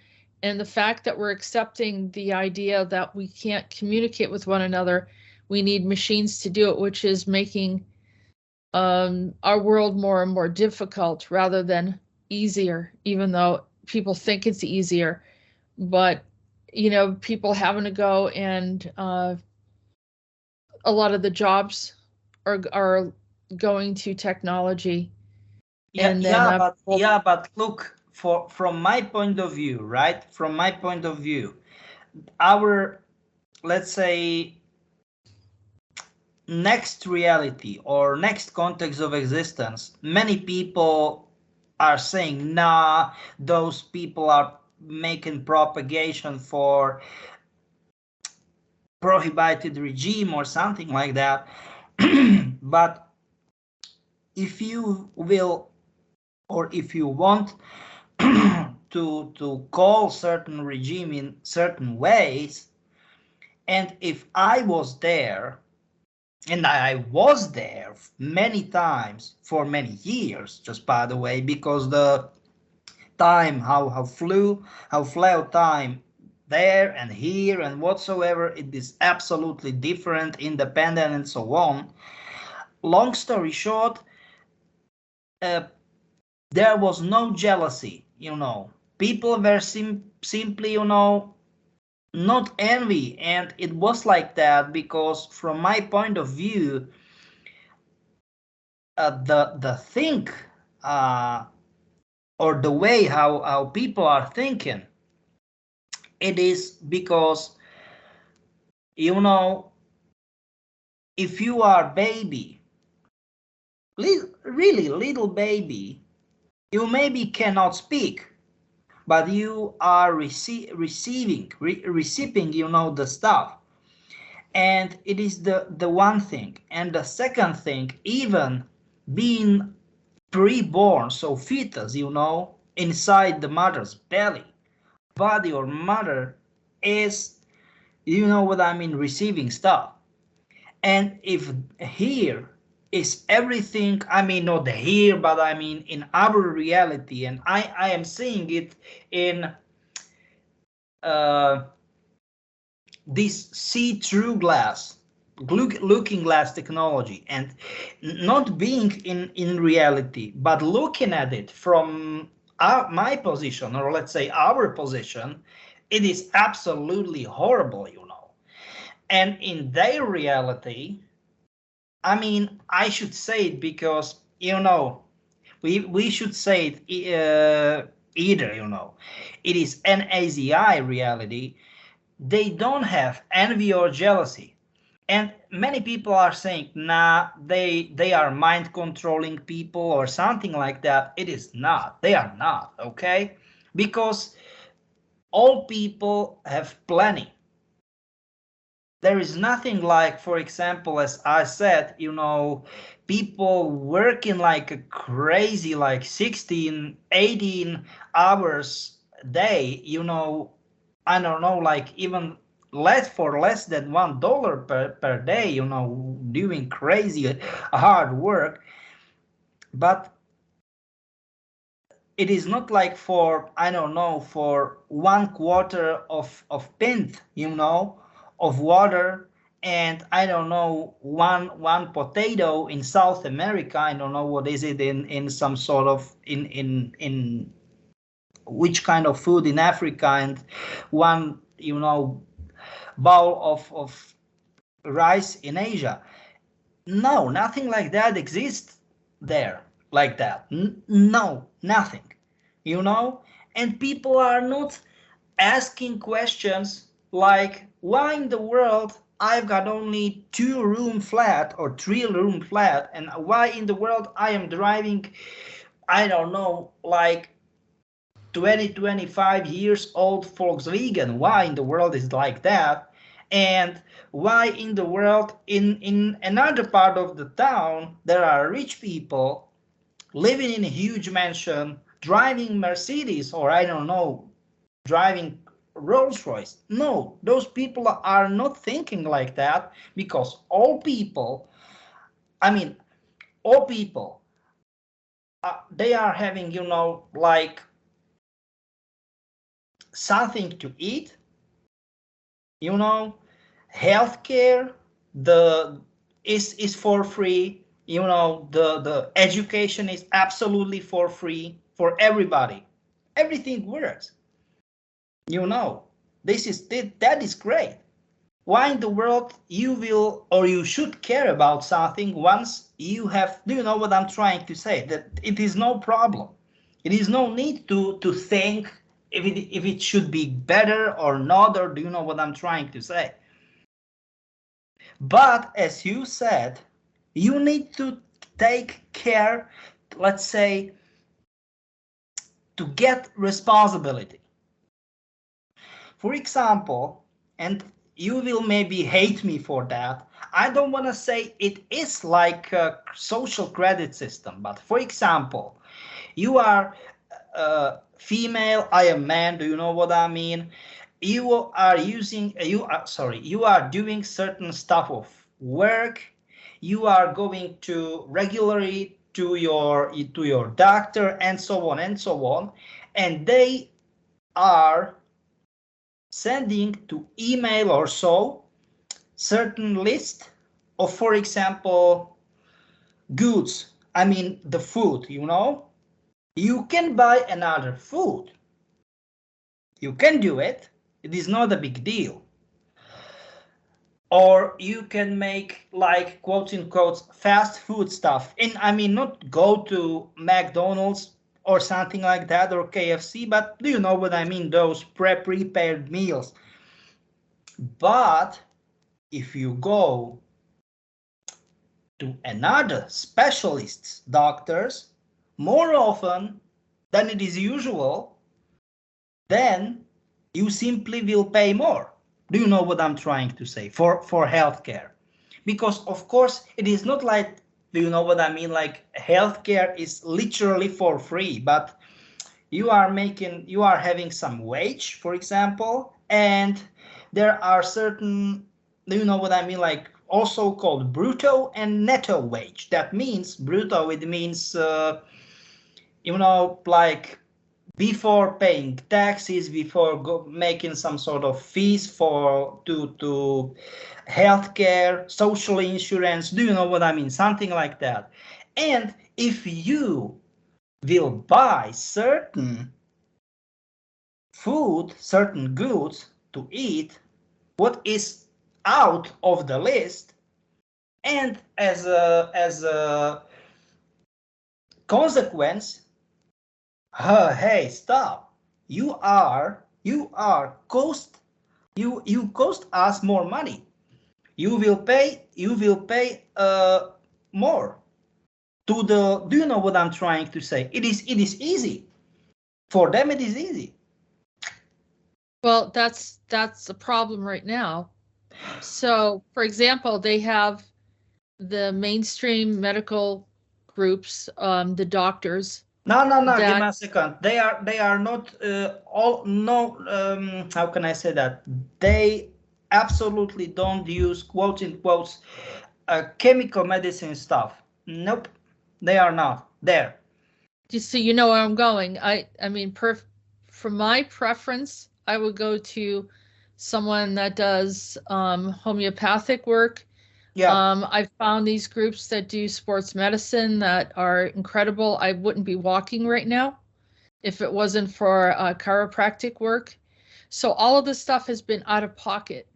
And the fact that we're accepting the idea that we can't communicate with one another, we need machines to do it, which is making our world more and more difficult rather than easier, even though people think it's easier. But, people having to go, and a lot of the jobs are going to technology. But look, from my point of view, right? From my point of view, our, let's say, next reality or next context of existence, many people are saying, nah, those people are making propagation for prohibited regime or something like that. But if you will, or if you want to call certain regime in certain ways, and if I was there, and I was there many times for many years, just by the way, because the time, how flew time there and here and whatsoever, it is absolutely different, independent, and so on. Long story short, there was no jealousy, People were simply, not envy. And it was like that because from my point of view, the think, or the way how people are thinking, it is because, if you are baby, really little baby, you maybe cannot speak, but you are receiving, the stuff. And it is the one thing. And the second thing, even being preborn, so fetus, inside the mother's belly, body or mother is, what I mean, receiving stuff. And if here is everything, I mean, not here, but I mean in our reality, and I am seeing it in this see-through glass, looking glass technology, and not being in reality, but looking at it from my position, or let's say our position, it is absolutely horrible, And in their reality, I mean, I should say it because, we should say it either, it is an ACI reality. They don't have envy or jealousy. And many people are saying, nah, they are mind controlling people or something like that. It is not. They are not, okay? Because all people have plenty. There is nothing like, for example, as I said, people working like a crazy, like 16, 18 hours a day, I don't know, like even less than $1 per day, doing crazy hard work. But it is not like for, I don't know, for 1/4 of pint, of water, and I don't know, one potato in South America. I don't know what is it in some sort of in which kind of food in Africa, and one bowl of rice in Asia. No, nothing like that exists there, like that. No, nothing, and people are not asking questions like, why in the world I've got only 2-room flat or 3-room flat, and why in the world I am driving, I don't know, like 25 years old Volkswagen. Why in the world is like that? And why in the world in another part of the town there are rich people living in a huge mansion, driving Mercedes, or I don't know, driving Rolls Royce? No, those people are not thinking like that, because all people, they are having, like something to eat, healthcare, is for free, the education is absolutely for free for everybody. Everything works. That is great. Why in the world you will or you should care about something once you have, do you know what I'm trying to say? That it is no problem. It is no need to think if it should be better or not, or do you know what I'm trying to say? But as you said, you need to take care, let's say, to get responsibility. For example, and you will maybe hate me for that, I don't want to say it is like a social credit system, but for example, you are female, I am man, do you know what I mean? You are doing certain stuff of work, you are going to regularly to your doctor, and so on and so on, and they are sending to email or so certain list of, for example, goods, the food, you can buy another food, you can do it, it is not a big deal. Or you can make, like, quote unquote, fast food stuff, not go to McDonald's or something like that, or KFC, but do you know what I mean, those prepared meals. But if you go to another specialist's doctors more often than it is usual, then you simply will pay more. Do you know what I'm trying to say? For healthcare. Because of course it is not like, do you know what I mean, like healthcare is literally for free, but you are having some wage, for example, and there are certain, do you know what I mean, like also called brutto and netto wage. That means brutto, it means like before paying taxes, before making some sort of fees to healthcare, social insurance, do you know what I mean, something like that. And if you will buy certain food, certain goods to eat, what is out of the list, and as a consequence, hey, stop! You cost us more money. You will pay more to the. Do you know what I'm trying to say? It is easy for them. It is easy. Well, that's a problem right now. So, for example, they have the mainstream medical groups, the doctors. No, give me a second. They are not all, no, how can I say that? They absolutely don't use, quote unquote, chemical medicine stuff. Nope, they are not there. just so you know where I'm going, I mean, for my preference, I would go to someone that does homeopathic work. Yeah. I've found these groups that do sports medicine that are incredible. I wouldn't be walking right now if it wasn't for chiropractic work. So all of this stuff has been out of pocket.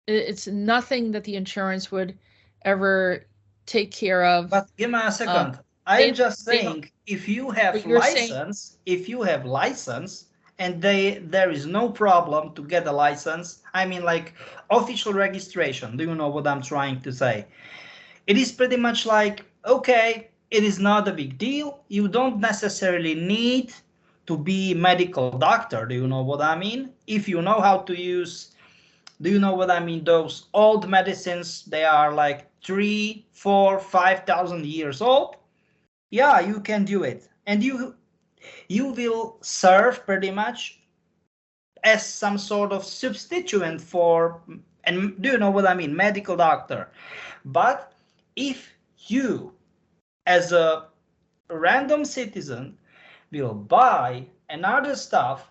It's nothing that the insurance would ever take care of. But give me a Uh, second. I'm they, just they don't, saying, if you but have you're saying, license, and there is no problem to get a license. I mean, like official registration. Do you know what I'm trying to say? It is pretty much like, okay, it is not a big deal. You don't necessarily need to be medical doctor. Do you know what I mean? If you know how to use, do you know what I mean? Those old medicines, they are like 3, 4, 5,000 years old. Yeah, you can do it. And you will serve pretty much as some sort of substituent for, and do you know what I mean? Medical doctor. But if you, as a random citizen, will buy another stuff,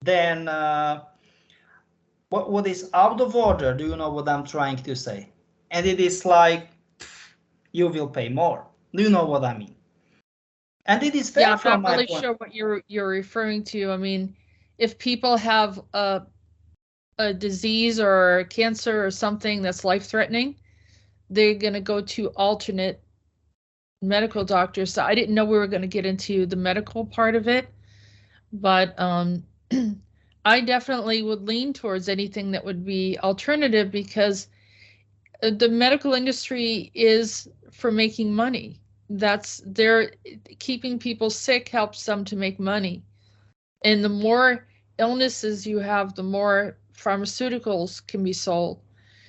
then what is out of order? Do you know what I'm trying to say? And it is like, you will pay more. Do you know what I mean? And it is fair yeah, I'm from not my really point. sure what you're referring to. I mean, if people have a disease or cancer or something that's life-threatening, they're going to go to alternate medical doctors. So I didn't know we were going to get into the medical part of it, but I definitely would lean towards anything that would be alternative because the medical industry is for making money. They're keeping people sick helps them to make money. And the more illnesses you have, the more pharmaceuticals can be sold.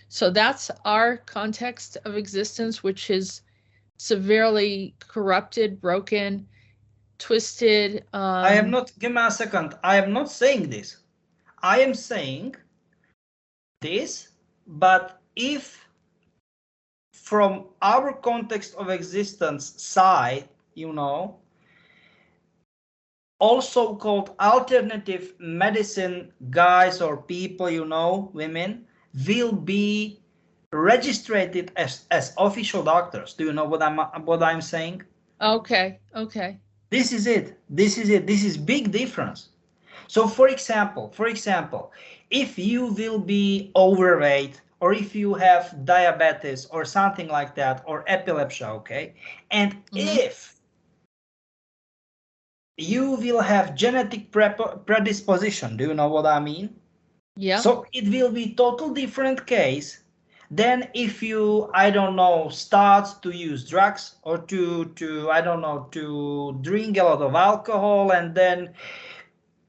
So that's our context of existence, which is severely corrupted, broken, twisted. I am not, give me a second. I am not saying this. I am saying this, but if from our context of existence side, also called alternative medicine guys or people, women, will be registered as official doctors. Do you know what I'm saying? Okay. This is it. This is big difference. So for example, if you will be overweight, or if you have diabetes or something like that, or epilepsy, okay, and if you will have genetic predisposition, do you know what I mean? Yeah. So it will be total different case than if you, I don't know, start to use drugs, or to I don't know, to drink a lot of alcohol, and then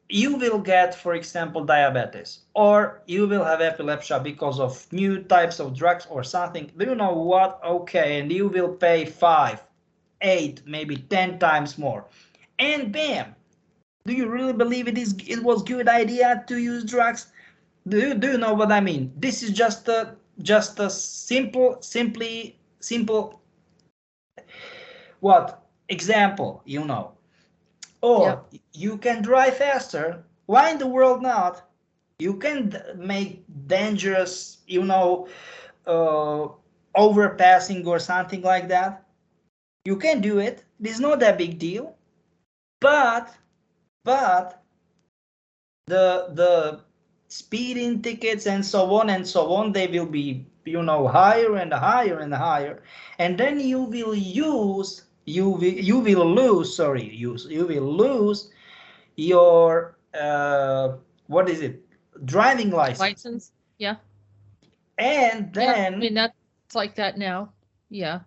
you will get, for example, diabetes, or you will have epilepsy because of new types of drugs or something. Do you know what? Okay, and you will pay 5, 8, maybe 10 times more. And bam, do you really believe it was good idea to use drugs? Do you know what I mean? This is just a simple what example, Yep. or you can drive faster. Why in the world not? You can make dangerous, overpassing or something like that. You can do it. It's not that big deal. But the speeding tickets and so on, they will be, higher and higher and higher, and then you will lose your what is it, driving license. License. Yeah. And Yeah. I then, mean, that's like that now. Yeah.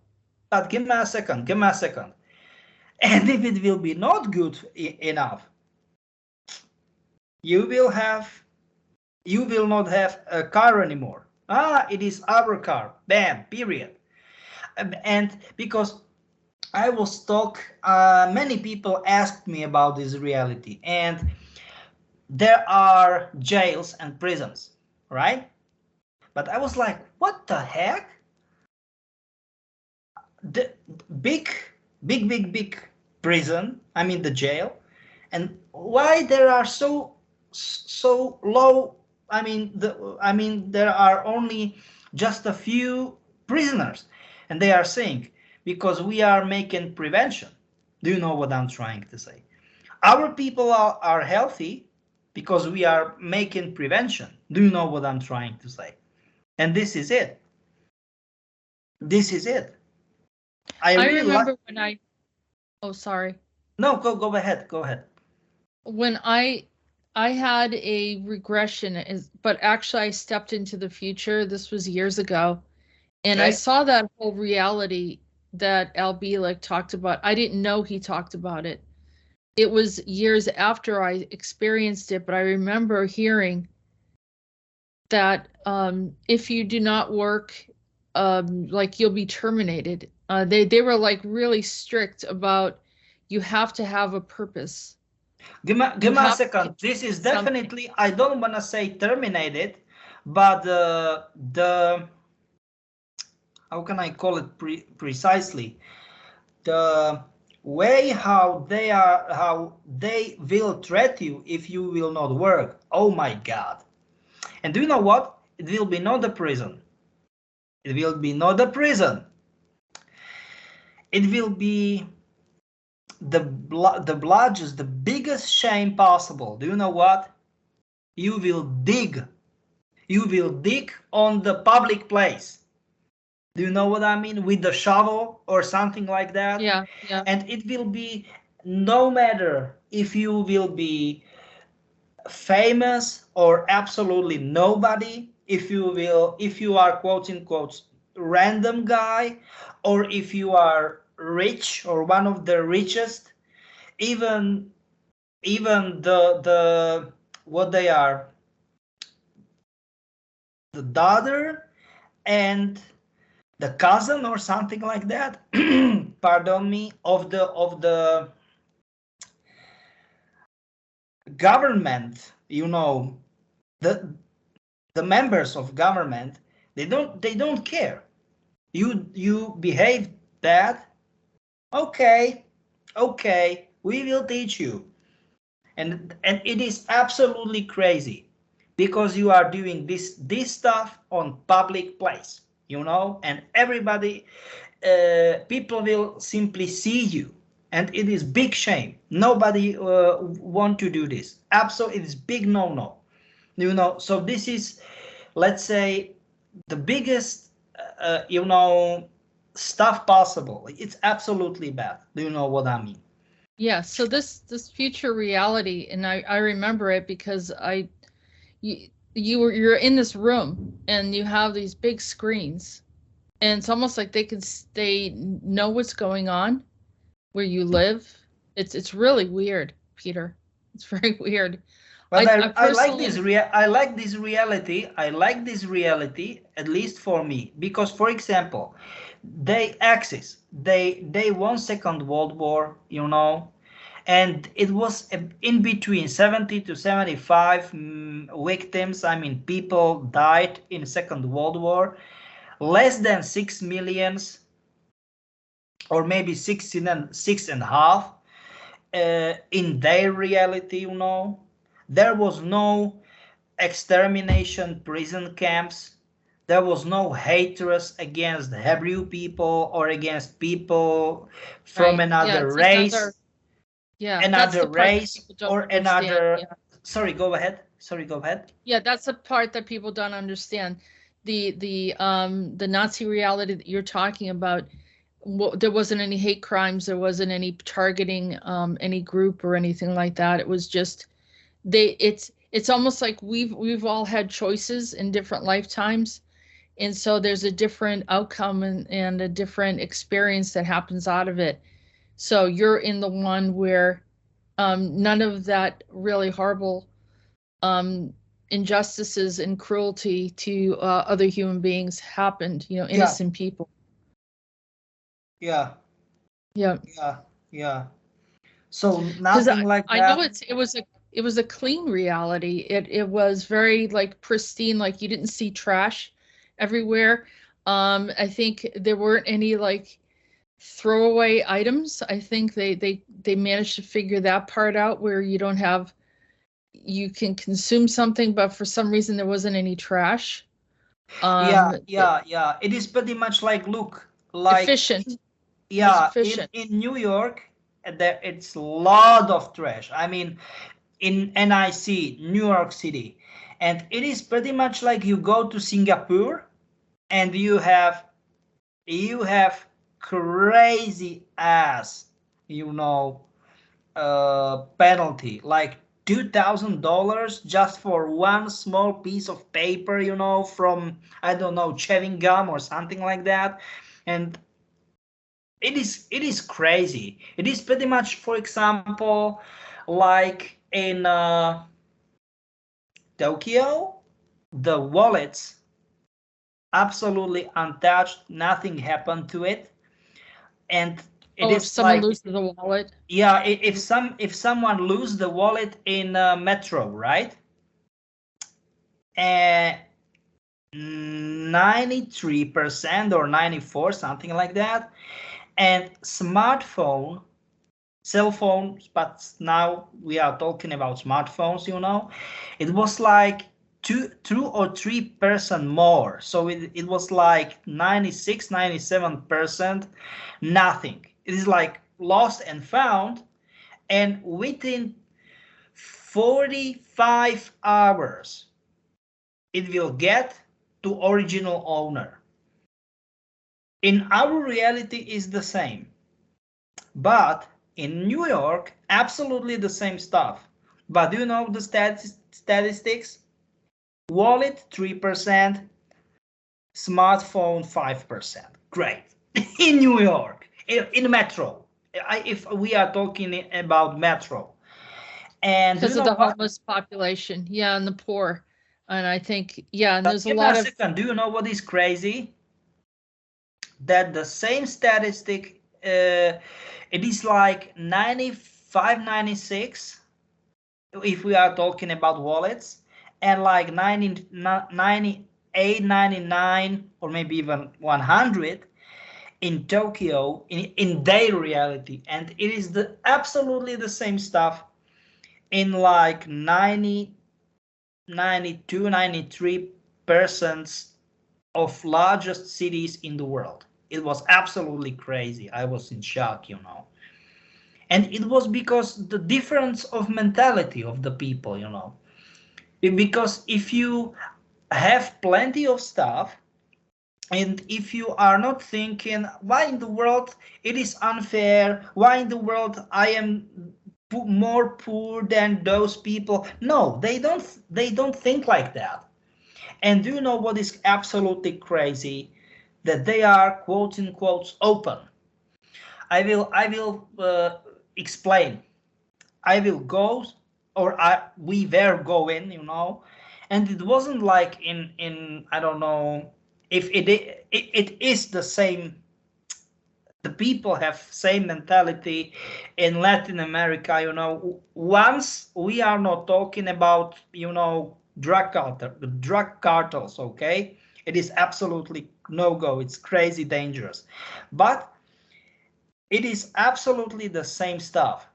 but give me a second, and if it will be not good enough, you will not have a car anymore. It is our car. Bam, period. And because I was many people asked me about this reality, and there are jails and prisons, right? But I was like, what the heck? the big prison, I mean the jail, and why there are so low, I mean there are only just a few prisoners, and they are saying because we are making prevention. Do you know what I'm trying to say? Our people are healthy because we are making prevention. Do you know what I'm trying to say? And this is it. This is it. I really remember when oh, sorry. No, go ahead. Go ahead. When I had a regression, but actually I stepped into the future. This was years ago. And I saw that whole reality that Albelic talked about. I didn't know he talked about it. It was years after I experienced it, but I remember hearing that if you do not work, like you'll be terminated. They were like really strict about you have to have a purpose. Give me a second. This is definitely, I don't want to say terminated, but the how can I call it precisely? The way how they will treat you if you will not work. Oh my God. And do you know what? It will be not a prison. It will be not a prison. It will be the largest, the biggest shame possible. Do you know what? You will dig. You will dig on the public place. Do you know what I mean? With the shovel or something like that. Yeah. And it will be, no matter if you will be famous or absolutely nobody, if you are quote unquote random guy, or if you are rich or one of the richest, even the what they are, the daughter and the cousin or something like that, pardon me, of the government, you know, the members of government, they don't care. You behave bad, okay, we will teach you. And it is absolutely crazy because you are doing this stuff on public place, you know, and everybody, people will simply see you, and it is big shame. Nobody want to do this. Absolutely, it's big no, you know. So this is, let's say, the biggest, you know, stuff possible. It's absolutely bad. Do you know what I mean? Yeah. So this future reality, and I remember it because you're in this room and you have these big screens, and it's almost like they know what's going on where you live. It's really weird, Peter. It's very weird. But I like this reality. I like this reality, at least for me, because, for example, they won Second World War, you know, and it was in between 70 to 75 victims. I mean, people died in Second World War. Less than 6 million, or maybe 6.5 in their reality, you know. There was no extermination prison camps. There was no hatred against Hebrew people or against people from another race. Another race or another. Yeah. Sorry, go ahead. Yeah, that's the part that people don't understand. The Nazi reality that you're talking about. There wasn't any hate crimes. There wasn't any targeting any group or anything like that. It was just it's almost like we've all had choices in different lifetimes, and so there's a different outcome and a different experience that happens out of it. So you're in the one where none of that really horrible injustices and cruelty to other human beings happened, you know, innocent people. Yeah. So nothing like that. I know it was a clean reality. It was very like pristine, like you didn't see trash everywhere. I think there weren't any like throwaway items. I think they managed to figure that part out where you don't have, you can consume something, but for some reason there wasn't any trash. Yeah. It is pretty much like, look, like, Efficient. yeah, Efficient. in New York, there it's a lot of trash. I mean, in NIC, New York City, and it is pretty much like you go to Singapore, and you have crazy ass, penalty, like $2,000 just for one small piece of paper, from, I don't know, chewing gum or something like that. And it is crazy. It is pretty much, for example, like in Tokyo, the wallets absolutely untouched, nothing happened to it. And it if is someone like, loses a wallet. yeah, if someone lose the wallet in metro, right? 93% or 94, something like that. And smartphone, cell phones, but now we are talking about smartphones, it was like 2 or 3% more. So it was like 96, 97%, nothing. It is like lost and found. And within 45 hours, it will get to original owner. In our reality is the same, but in New York, absolutely the same stuff. But do you know the statistics? Wallet 3%, smartphone 5%. Great. In New York, in metro, if we are talking about metro. And because of the homeless population, yeah, and the poor. And I think, yeah, and there's a lot of. Do you know what is crazy? That the same statistic, it is like 95, 96, if we are talking about wallets, and like 98, 99, or maybe even 100 in Tokyo, in their reality. And it is absolutely the same stuff in like 90, 92, 93% of largest cities in the world. It was absolutely crazy. I was in shock, And it was because the difference of mentality of the people, Because if you have plenty of stuff, and if you are not thinking, why in the world it is unfair, why in the world I am more poor than those people? No, they don't think like that. And do you know what is absolutely crazy? That they are, quotes in quotes, open. I will explain. I will go, or we were going, and it wasn't like in I don't know if it is the same. The people have same mentality in Latin America, Once we are not talking about, drug cartels, okay? It is absolutely no go. It's crazy dangerous, but it is absolutely the same stuff.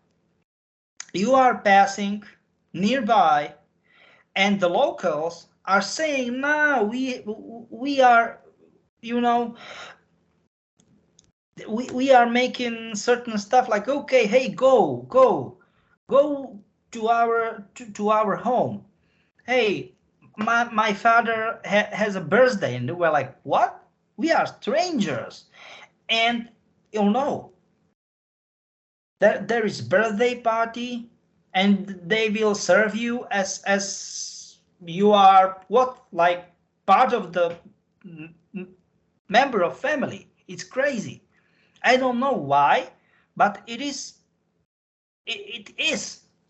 You are passing nearby, and the locals are saying, "No, we are, we are making certain stuff like, okay, hey, go to our home. Hey, my father has a birthday," and we're like, "What? We are strangers," and there is birthday party, and they will serve you as you are what, like part of the member of family. It's crazy. I don't know why, but it is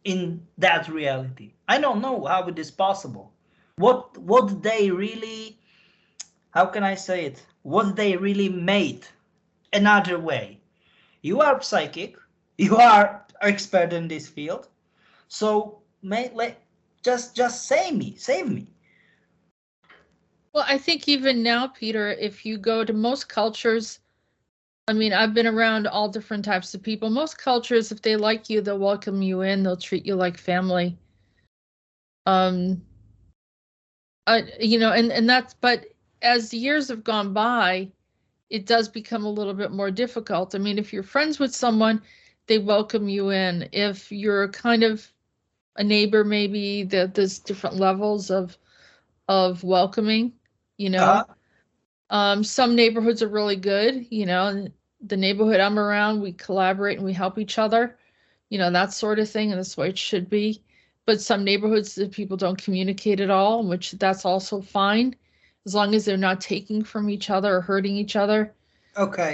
in that reality. I don't know how it is possible. What they really, how can I say it? What they really made another way. You are psychic. You are expert in this field. So just save me. Well, I think even now, Peter, if you go to most cultures, I mean, I've been around all different types of people. Most cultures, if they like you, they'll welcome you in. They'll treat you like family. You know, and that's, but as the years have gone by, it does become a little bit more difficult. I mean, if you're friends with someone, they welcome you in. If you're kind of a neighbor, maybe there's different levels of welcoming, you know. Some neighborhoods are really good, you know, and the neighborhood I'm around, we collaborate and we help each other, you know, that sort of thing, and that's the way it should be. But some neighborhoods, the people don't communicate at all, which that's also fine, as long as they're not taking from each other or hurting each other. Okay.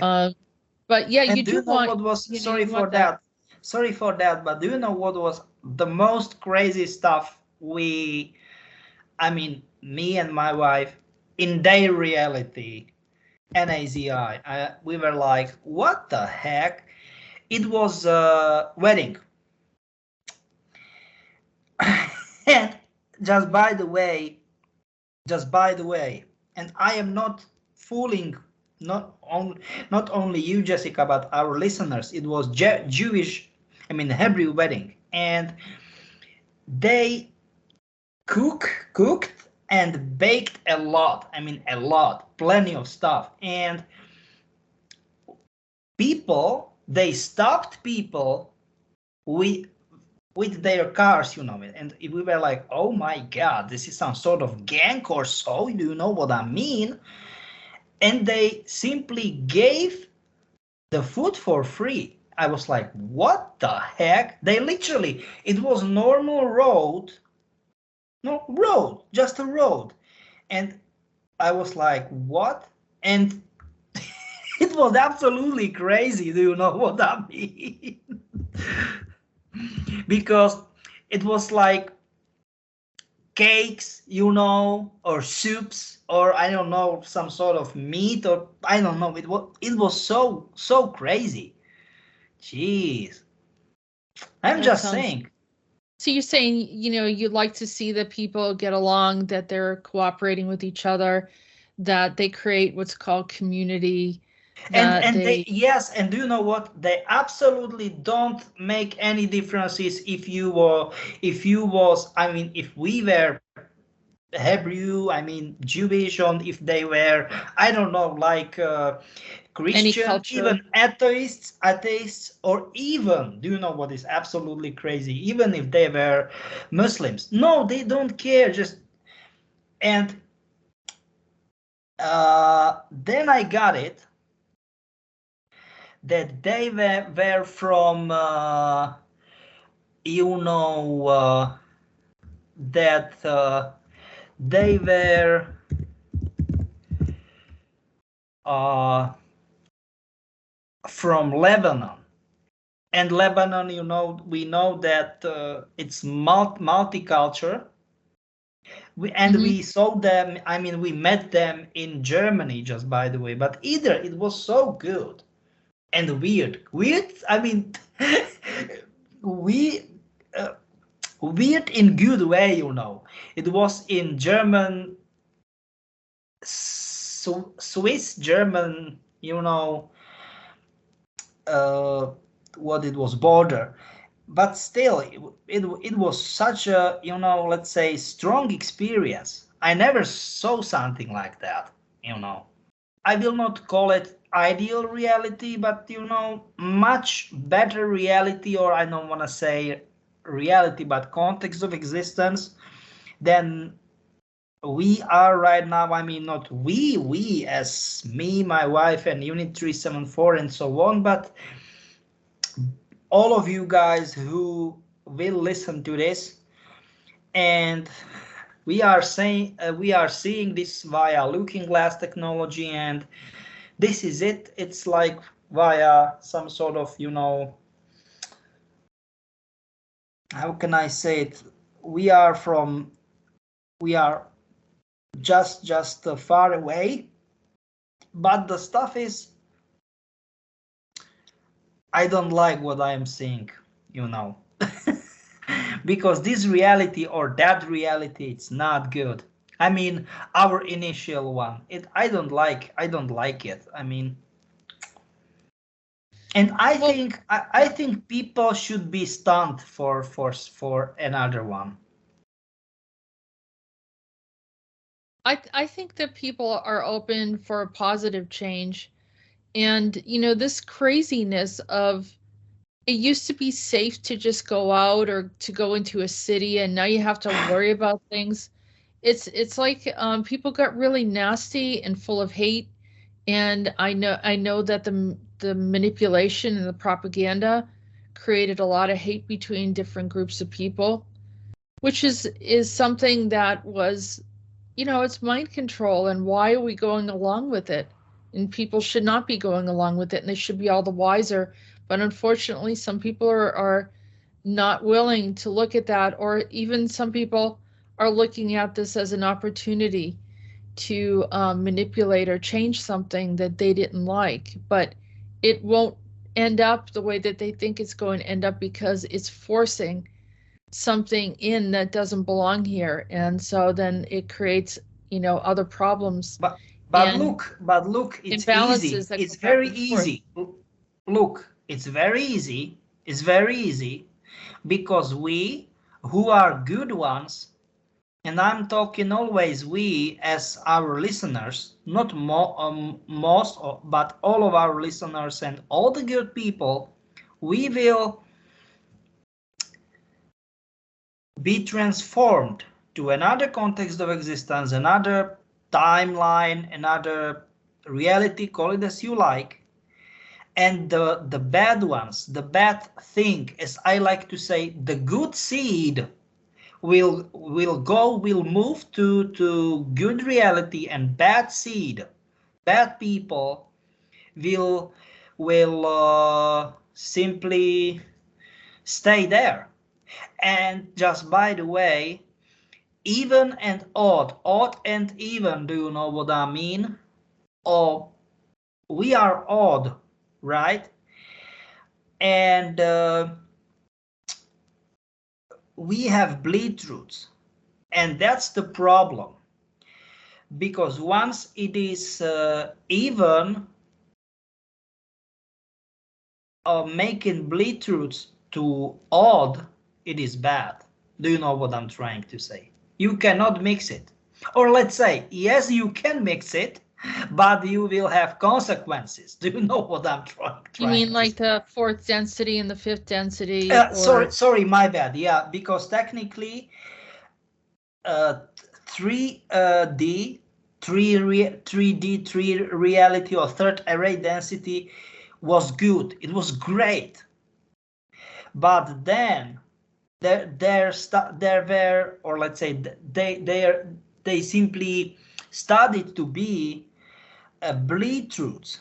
But yeah, And you do do you know want, what was, you know, sorry you for want that. Sorry for that, but do you know what was the most crazy stuff I mean, me and my wife, in their reality, NAZI, we were like, what the heck? It was a wedding. And just by the way, and I am not fooling not only you, Jessica, but our listeners. It was Jewish, I mean Hebrew wedding, and they cooked and baked a lot. I mean a lot, plenty of stuff. And they stopped people with their cars, you know, and we were like, oh my God, this is some sort of gang or so, do you know what I mean? And they simply gave the food for free. I was like, what the heck? They literally, it was normal road, just a road. And I was like, what? And it was absolutely crazy, do you know what I mean? Because it was like cakes, you know, or soups, or I don't know, some sort of meat, or I don't know. It was so crazy. Jeez, I'm that just sounds. saying. So you're saying, you know, you'd like to see that people get along, that they're cooperating with each other, that they create what's called community, that And they, they yes, and do you know what? They absolutely don't make any differences if we were Hebrew, I mean Jewish, or if they were, I don't know, like any Christian, culture. even atheists, or even, do you know what is absolutely crazy? Even if they were Muslims, no, they don't care. And then I got it that they were from, you know, that they were. From Lebanon. And Lebanon, you know, we know that it's multicultural. We saw them, I mean, we met them in Germany, just by the way, but either it was so good and weird. Weird, I mean, we, weird in good way, you know. It was in German, Swiss German, you know, what it was border, but still it was such a, you know, let's say strong experience. I never saw something like that, you know. I will not call it ideal reality, but you know, much better reality, or I don't want to say reality but context of existence than we are right now. I mean, not we as me, my wife, and Unit 374 and so on, but all of you guys who will listen to this. And we are seeing this via looking glass technology, and this is it. It's like via some sort of, you know, how can I say it? We are just far away, but the stuff is, I don't like what I am seeing, you know. Because this reality or that reality, it's not good. I mean, our initial one, I don't like it. I mean, And I think people should be stunned for another one. I think that people are open for positive change. And, this craziness of it used to be safe to just go out or to go into a city, and now you have to worry about things. It's like people got really nasty and full of hate. And I know that the manipulation and the propaganda created a lot of hate between different groups of people, which is something that was, it's mind control. And why are we going along with it? And people should not be going along with it, and they should be all the wiser. But unfortunately, some people are not willing to look at that, or even some people are looking at this as an opportunity to manipulate or change something that they didn't like. But it won't end up the way that they think it's going to end up, because it's forcing something in that doesn't belong here. And so then it creates, other problems. But look, it's easy. It's very easy. Look, it's very easy. It's very easy because we who are good ones, and I'm talking always we as our listeners, not most, but all of our listeners and all the good people, we will be transformed to another context of existence, another timeline, another reality, call it as you like. And the bad ones, the bad thing, as I like to say, the good seed will move to good reality, and bad seed, bad people will simply stay there. And just by the way, even and odd and even, do you know what I mean? Or we are odd, right? And we have bleed roots, and that's the problem, because once it is even making bleed roots to odd, it is bad. Do you know what I'm trying to say? You cannot mix it. Or let's say, yes, you can mix it, but you will have consequences. Do you know what I'm trying You mean like say? the fourth density and the fifth density? Sorry, my bad. Yeah, because technically 3D, 3 reality or third array density was good. It was great. But then there were, or let's say they simply started to be a bleed roots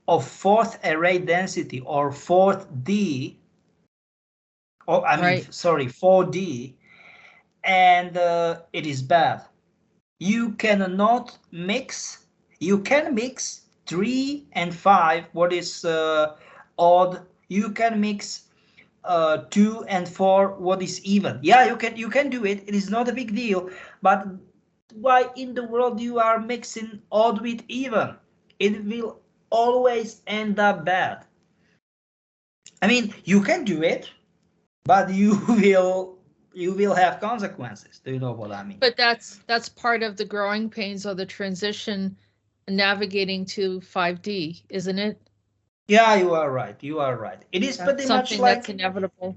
of fourth array density or 4D, or I mean, right. sorry, 4D, and it is bad. You cannot mix. You can mix 3 and 5, what is odd. You can mix 2 and 4, what is even. Yeah, you can do it. It is not a big deal. But why in the world you are mixing odd with even? It will always end up bad. I mean, you can do it, but you will have consequences. Do you know what I mean? But that's part of the growing pains of the transition, navigating to 5D, isn't it? Yeah, you are right. You are right. It is that's pretty much like that's inevitable.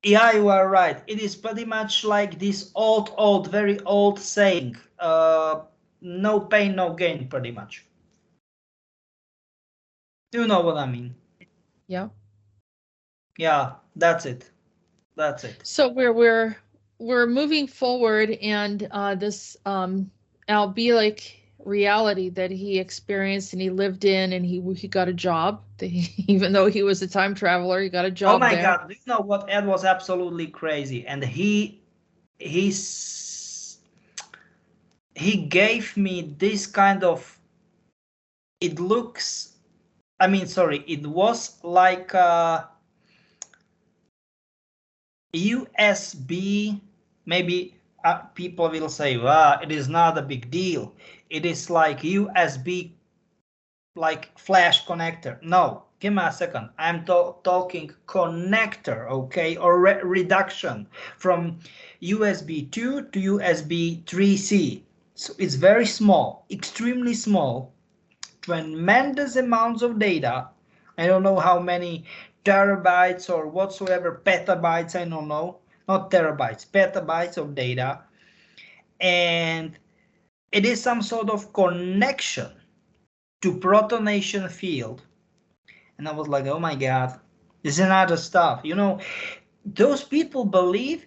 Yeah, you are right. It is pretty much like this very old saying, no pain, no gain, pretty much. Do you know what I mean? Yeah. Yeah, that's it. That's it. So we're moving forward, and this Albelic reality that he experienced and he lived in, and he got a job. Even though he was a time traveler, he got a job. Oh my there. God! Do you know what? Ed was absolutely crazy, and he gave me this kind of. It looks. I mean, sorry. It was like a USB. Maybe people will say, "Wow, it is not a big deal. It is like USB, like flash connector." No, give me a second. I'm talking connector, okay, or reduction from USB 2 to USB 3C. So it's very small, extremely small, tremendous amounts of data. I don't know how many terabytes or whatsoever, petabytes, I don't know, not terabytes, petabytes of data. And it is some sort of connection to protonation field. And I was like, oh my God, this is another stuff. You know, those people believe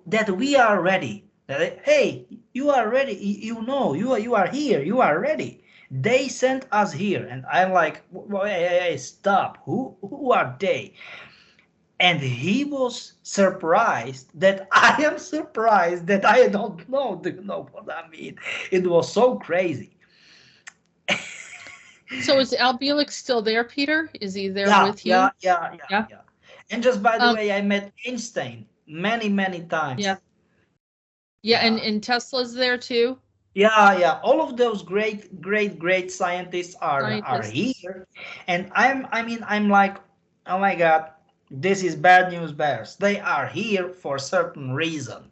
that we are ready. That, hey, you are ready. You know, you are here. You are ready. They sent us here. And I'm like, hey, stop. Who are they? And he was surprised that I am surprised that I don't know. Do you know what I mean? It was so crazy. So is Albelic still there, Peter? Is he there with you? Yeah. And just by the way, I met Einstein many times. Yeah, and Tesla's there too. Yeah. All of those great scientists are here. And I'm like, oh my God, this is bad news bears. They are here for a certain reason.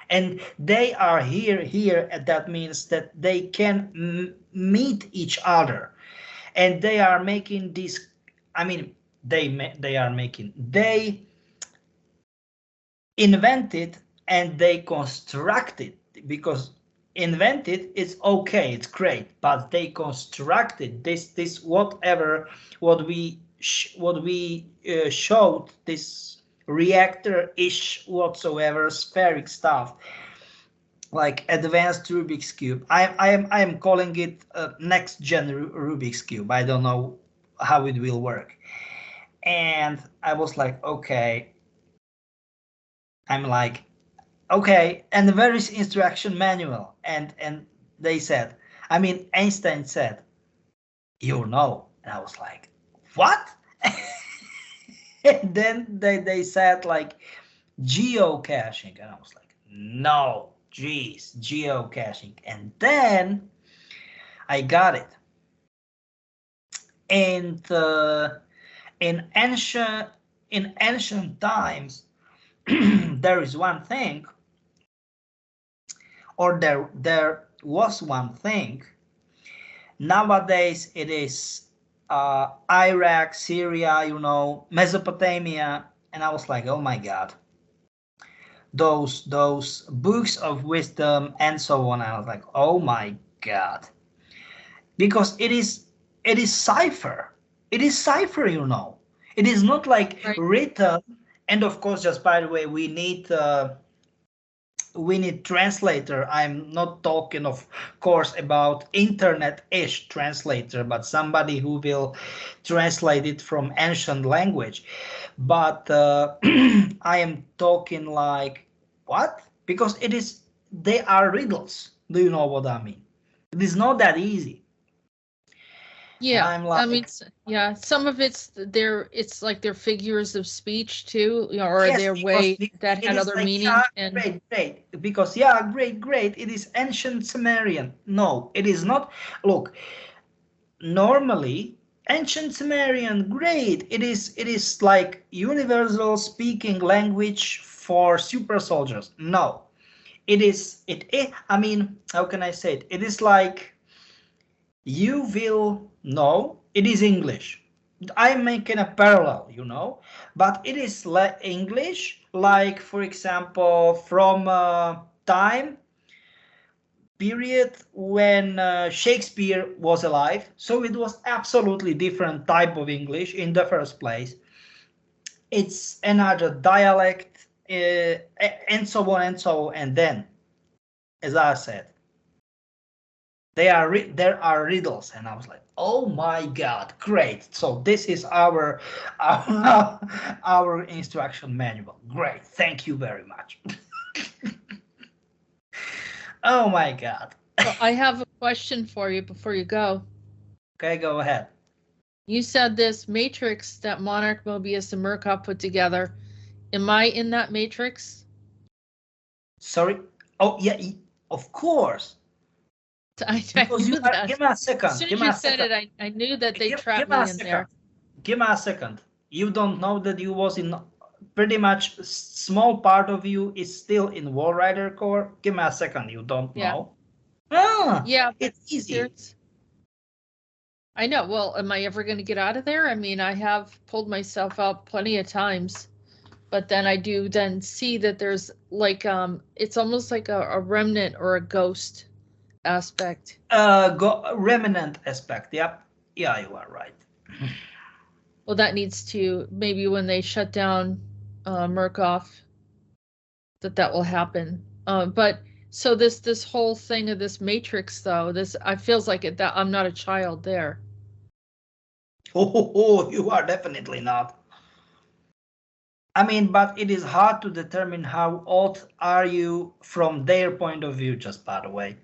And they are here, and that means that they can meet each other. And they are making this, they invented and they constructed, because invented is okay, it's great, but they constructed this whatever what we showed, this reactor-ish whatsoever spheric stuff, like advanced Rubik's cube. I am calling it next gen Rubik's cube. I don't know how it will work. And I was like, okay. I'm like, okay. And where is instruction manual? And they said, Einstein said, you know. And I was like, what? And then they said like geocaching. And I was like, no, geez, geocaching. And then I got it. And in ancient times, there is one thing, or there was one thing. Nowadays it is Iraq, Syria, you know, Mesopotamia, and I was like, oh my God, those books of wisdom and so on. I was like, oh my God, because it is cipher. It is cipher, you know. It is not like written. And of course, just by the way, we need translator. I'm not talking, of course, about internet-ish translator, but somebody who will translate it from ancient language. But I am talking like, what? Because they are riddles. Do you know what I mean? It is not that easy. Yeah, like, some of it's like their figures of speech too, or yes, their way that had other meaning. Great. Because great. It is ancient Sumerian. No, it is not. Look, normally ancient Sumerian, great. It is like universal speaking language for super soldiers. No, how can I say it? It is like, you will know it is English. I'm making a parallel, you know, but it is like English, like, for example, from time period when Shakespeare was alive. So it was absolutely different type of English in the first place. It's another dialect, and so on. And then, as I said, there are riddles, and I was like, oh my God, great. So this is our instruction manual. Great, thank you very much. Oh my God. Well, I have a question for you before you go. Okay, go ahead. You said this matrix that Monarch, Mobius, and Murkoff put together. Am I in that matrix? Sorry? Oh yeah, of course. I knew that. Give me a second. As soon as you said it, I knew that they trapped me in there. Give me a second. You don't know that you was in pretty much small part of you is still in Wall Rider core? Give me a second. You don't know? Yeah, It's easy. I know. Well, am I ever going to get out of there? I mean, I have pulled myself out plenty of times, but then I do then see that there's like it's almost like a remnant or a ghost aspect. Remnant aspect. Yep. Yeah, you are right. Well, that needs to maybe when they shut down Murkoff, that will happen. But so this whole thing of this matrix, though, this I feels like it that I'm not a child there. Oh, you are definitely not. I mean, but it is hard to determine how old are you from their point of view, just by the way.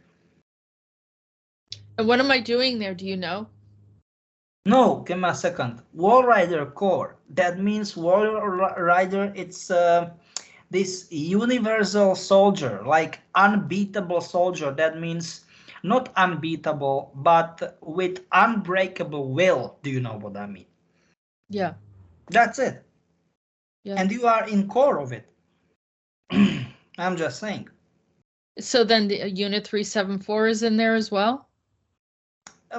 And what am I doing there? Do you know? No, give me a second. Wall Rider core. That means Wall Rider, it's this universal soldier, like unbeatable soldier. That means not unbeatable, but with unbreakable will. Do you know what I mean? Yeah. That's it. Yeah. And you are in core of it. I'm just saying. So then the Unit 374 is in there as well?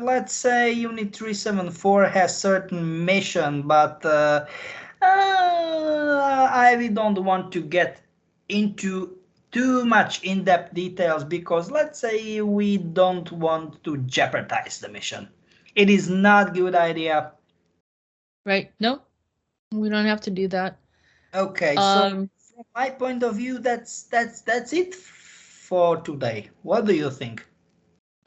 Let's say Unit 374 has certain mission, but I don't want to get into too much in-depth details because let's say we don't want to jeopardize the mission. It is not a good idea. Right. No, we don't have to do that. Okay, so from my point of view, that's it for today. What do you think?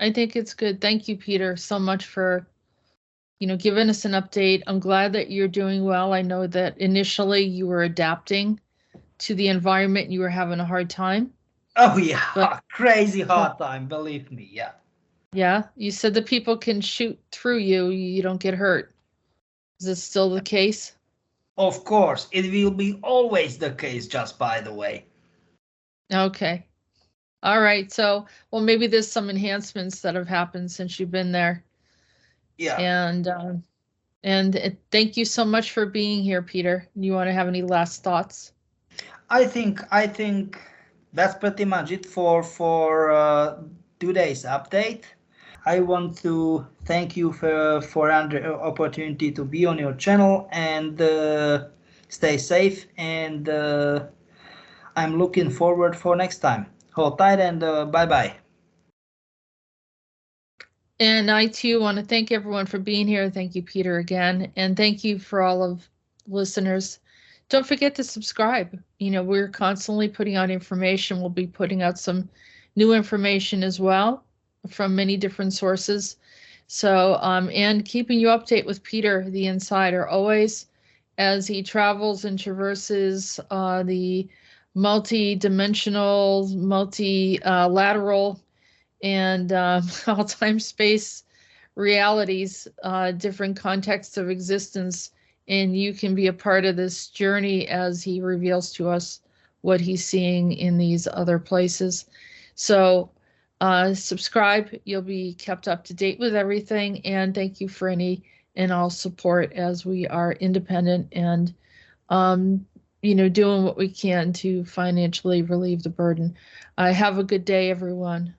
I think it's good. Thank you, Peter, so much for, giving us an update. I'm glad that you're doing well. I know that initially you were adapting to the environment and you were having a hard time. Oh yeah, crazy hard time, believe me, yeah. Yeah, you said that people can shoot through you, you don't get hurt. Is this still the case? Of course, it will be always the case, just by the way. Okay. All right, so, well, maybe there's some enhancements that have happened since you've been there. Yeah. And thank you so much for being here, Peter. You want to have any last thoughts? I think that's pretty much it for today's update. I want to thank you for the opportunity to be on your channel and stay safe. And I'm looking forward for next time. Hold tight and bye-bye. And I too want to thank everyone for being here. Thank you, Peter, again. And thank you for all of listeners. Don't forget to subscribe. We're constantly putting out information. We'll be putting out some new information as well from many different sources. So, and keeping you update with Peter, the Insider, always as he travels and traverses the multi-dimensional, multilateral, and all time space realities, different contexts of existence. And you can be a part of this journey as he reveals to us what he's seeing in these other places. So subscribe, you'll be kept up to date with everything. And thank you for any and all support as we are independent and, doing what we can to financially relieve the burden. Have a good day, everyone.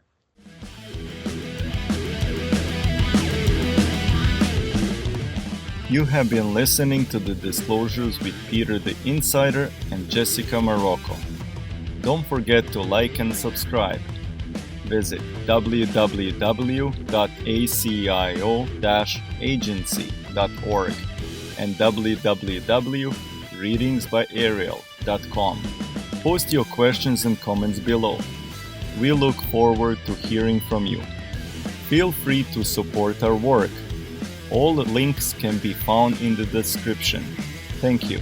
You have been listening to the Disclosures with Peter the Insider and Jessica Marrocco. Don't forget to like and subscribe. Visit www.acio-agency.org and www.readingsbyarael.com. Post your questions and comments below. We look forward to hearing from you. Feel free to support our work. All the links can be found in the description. Thank you.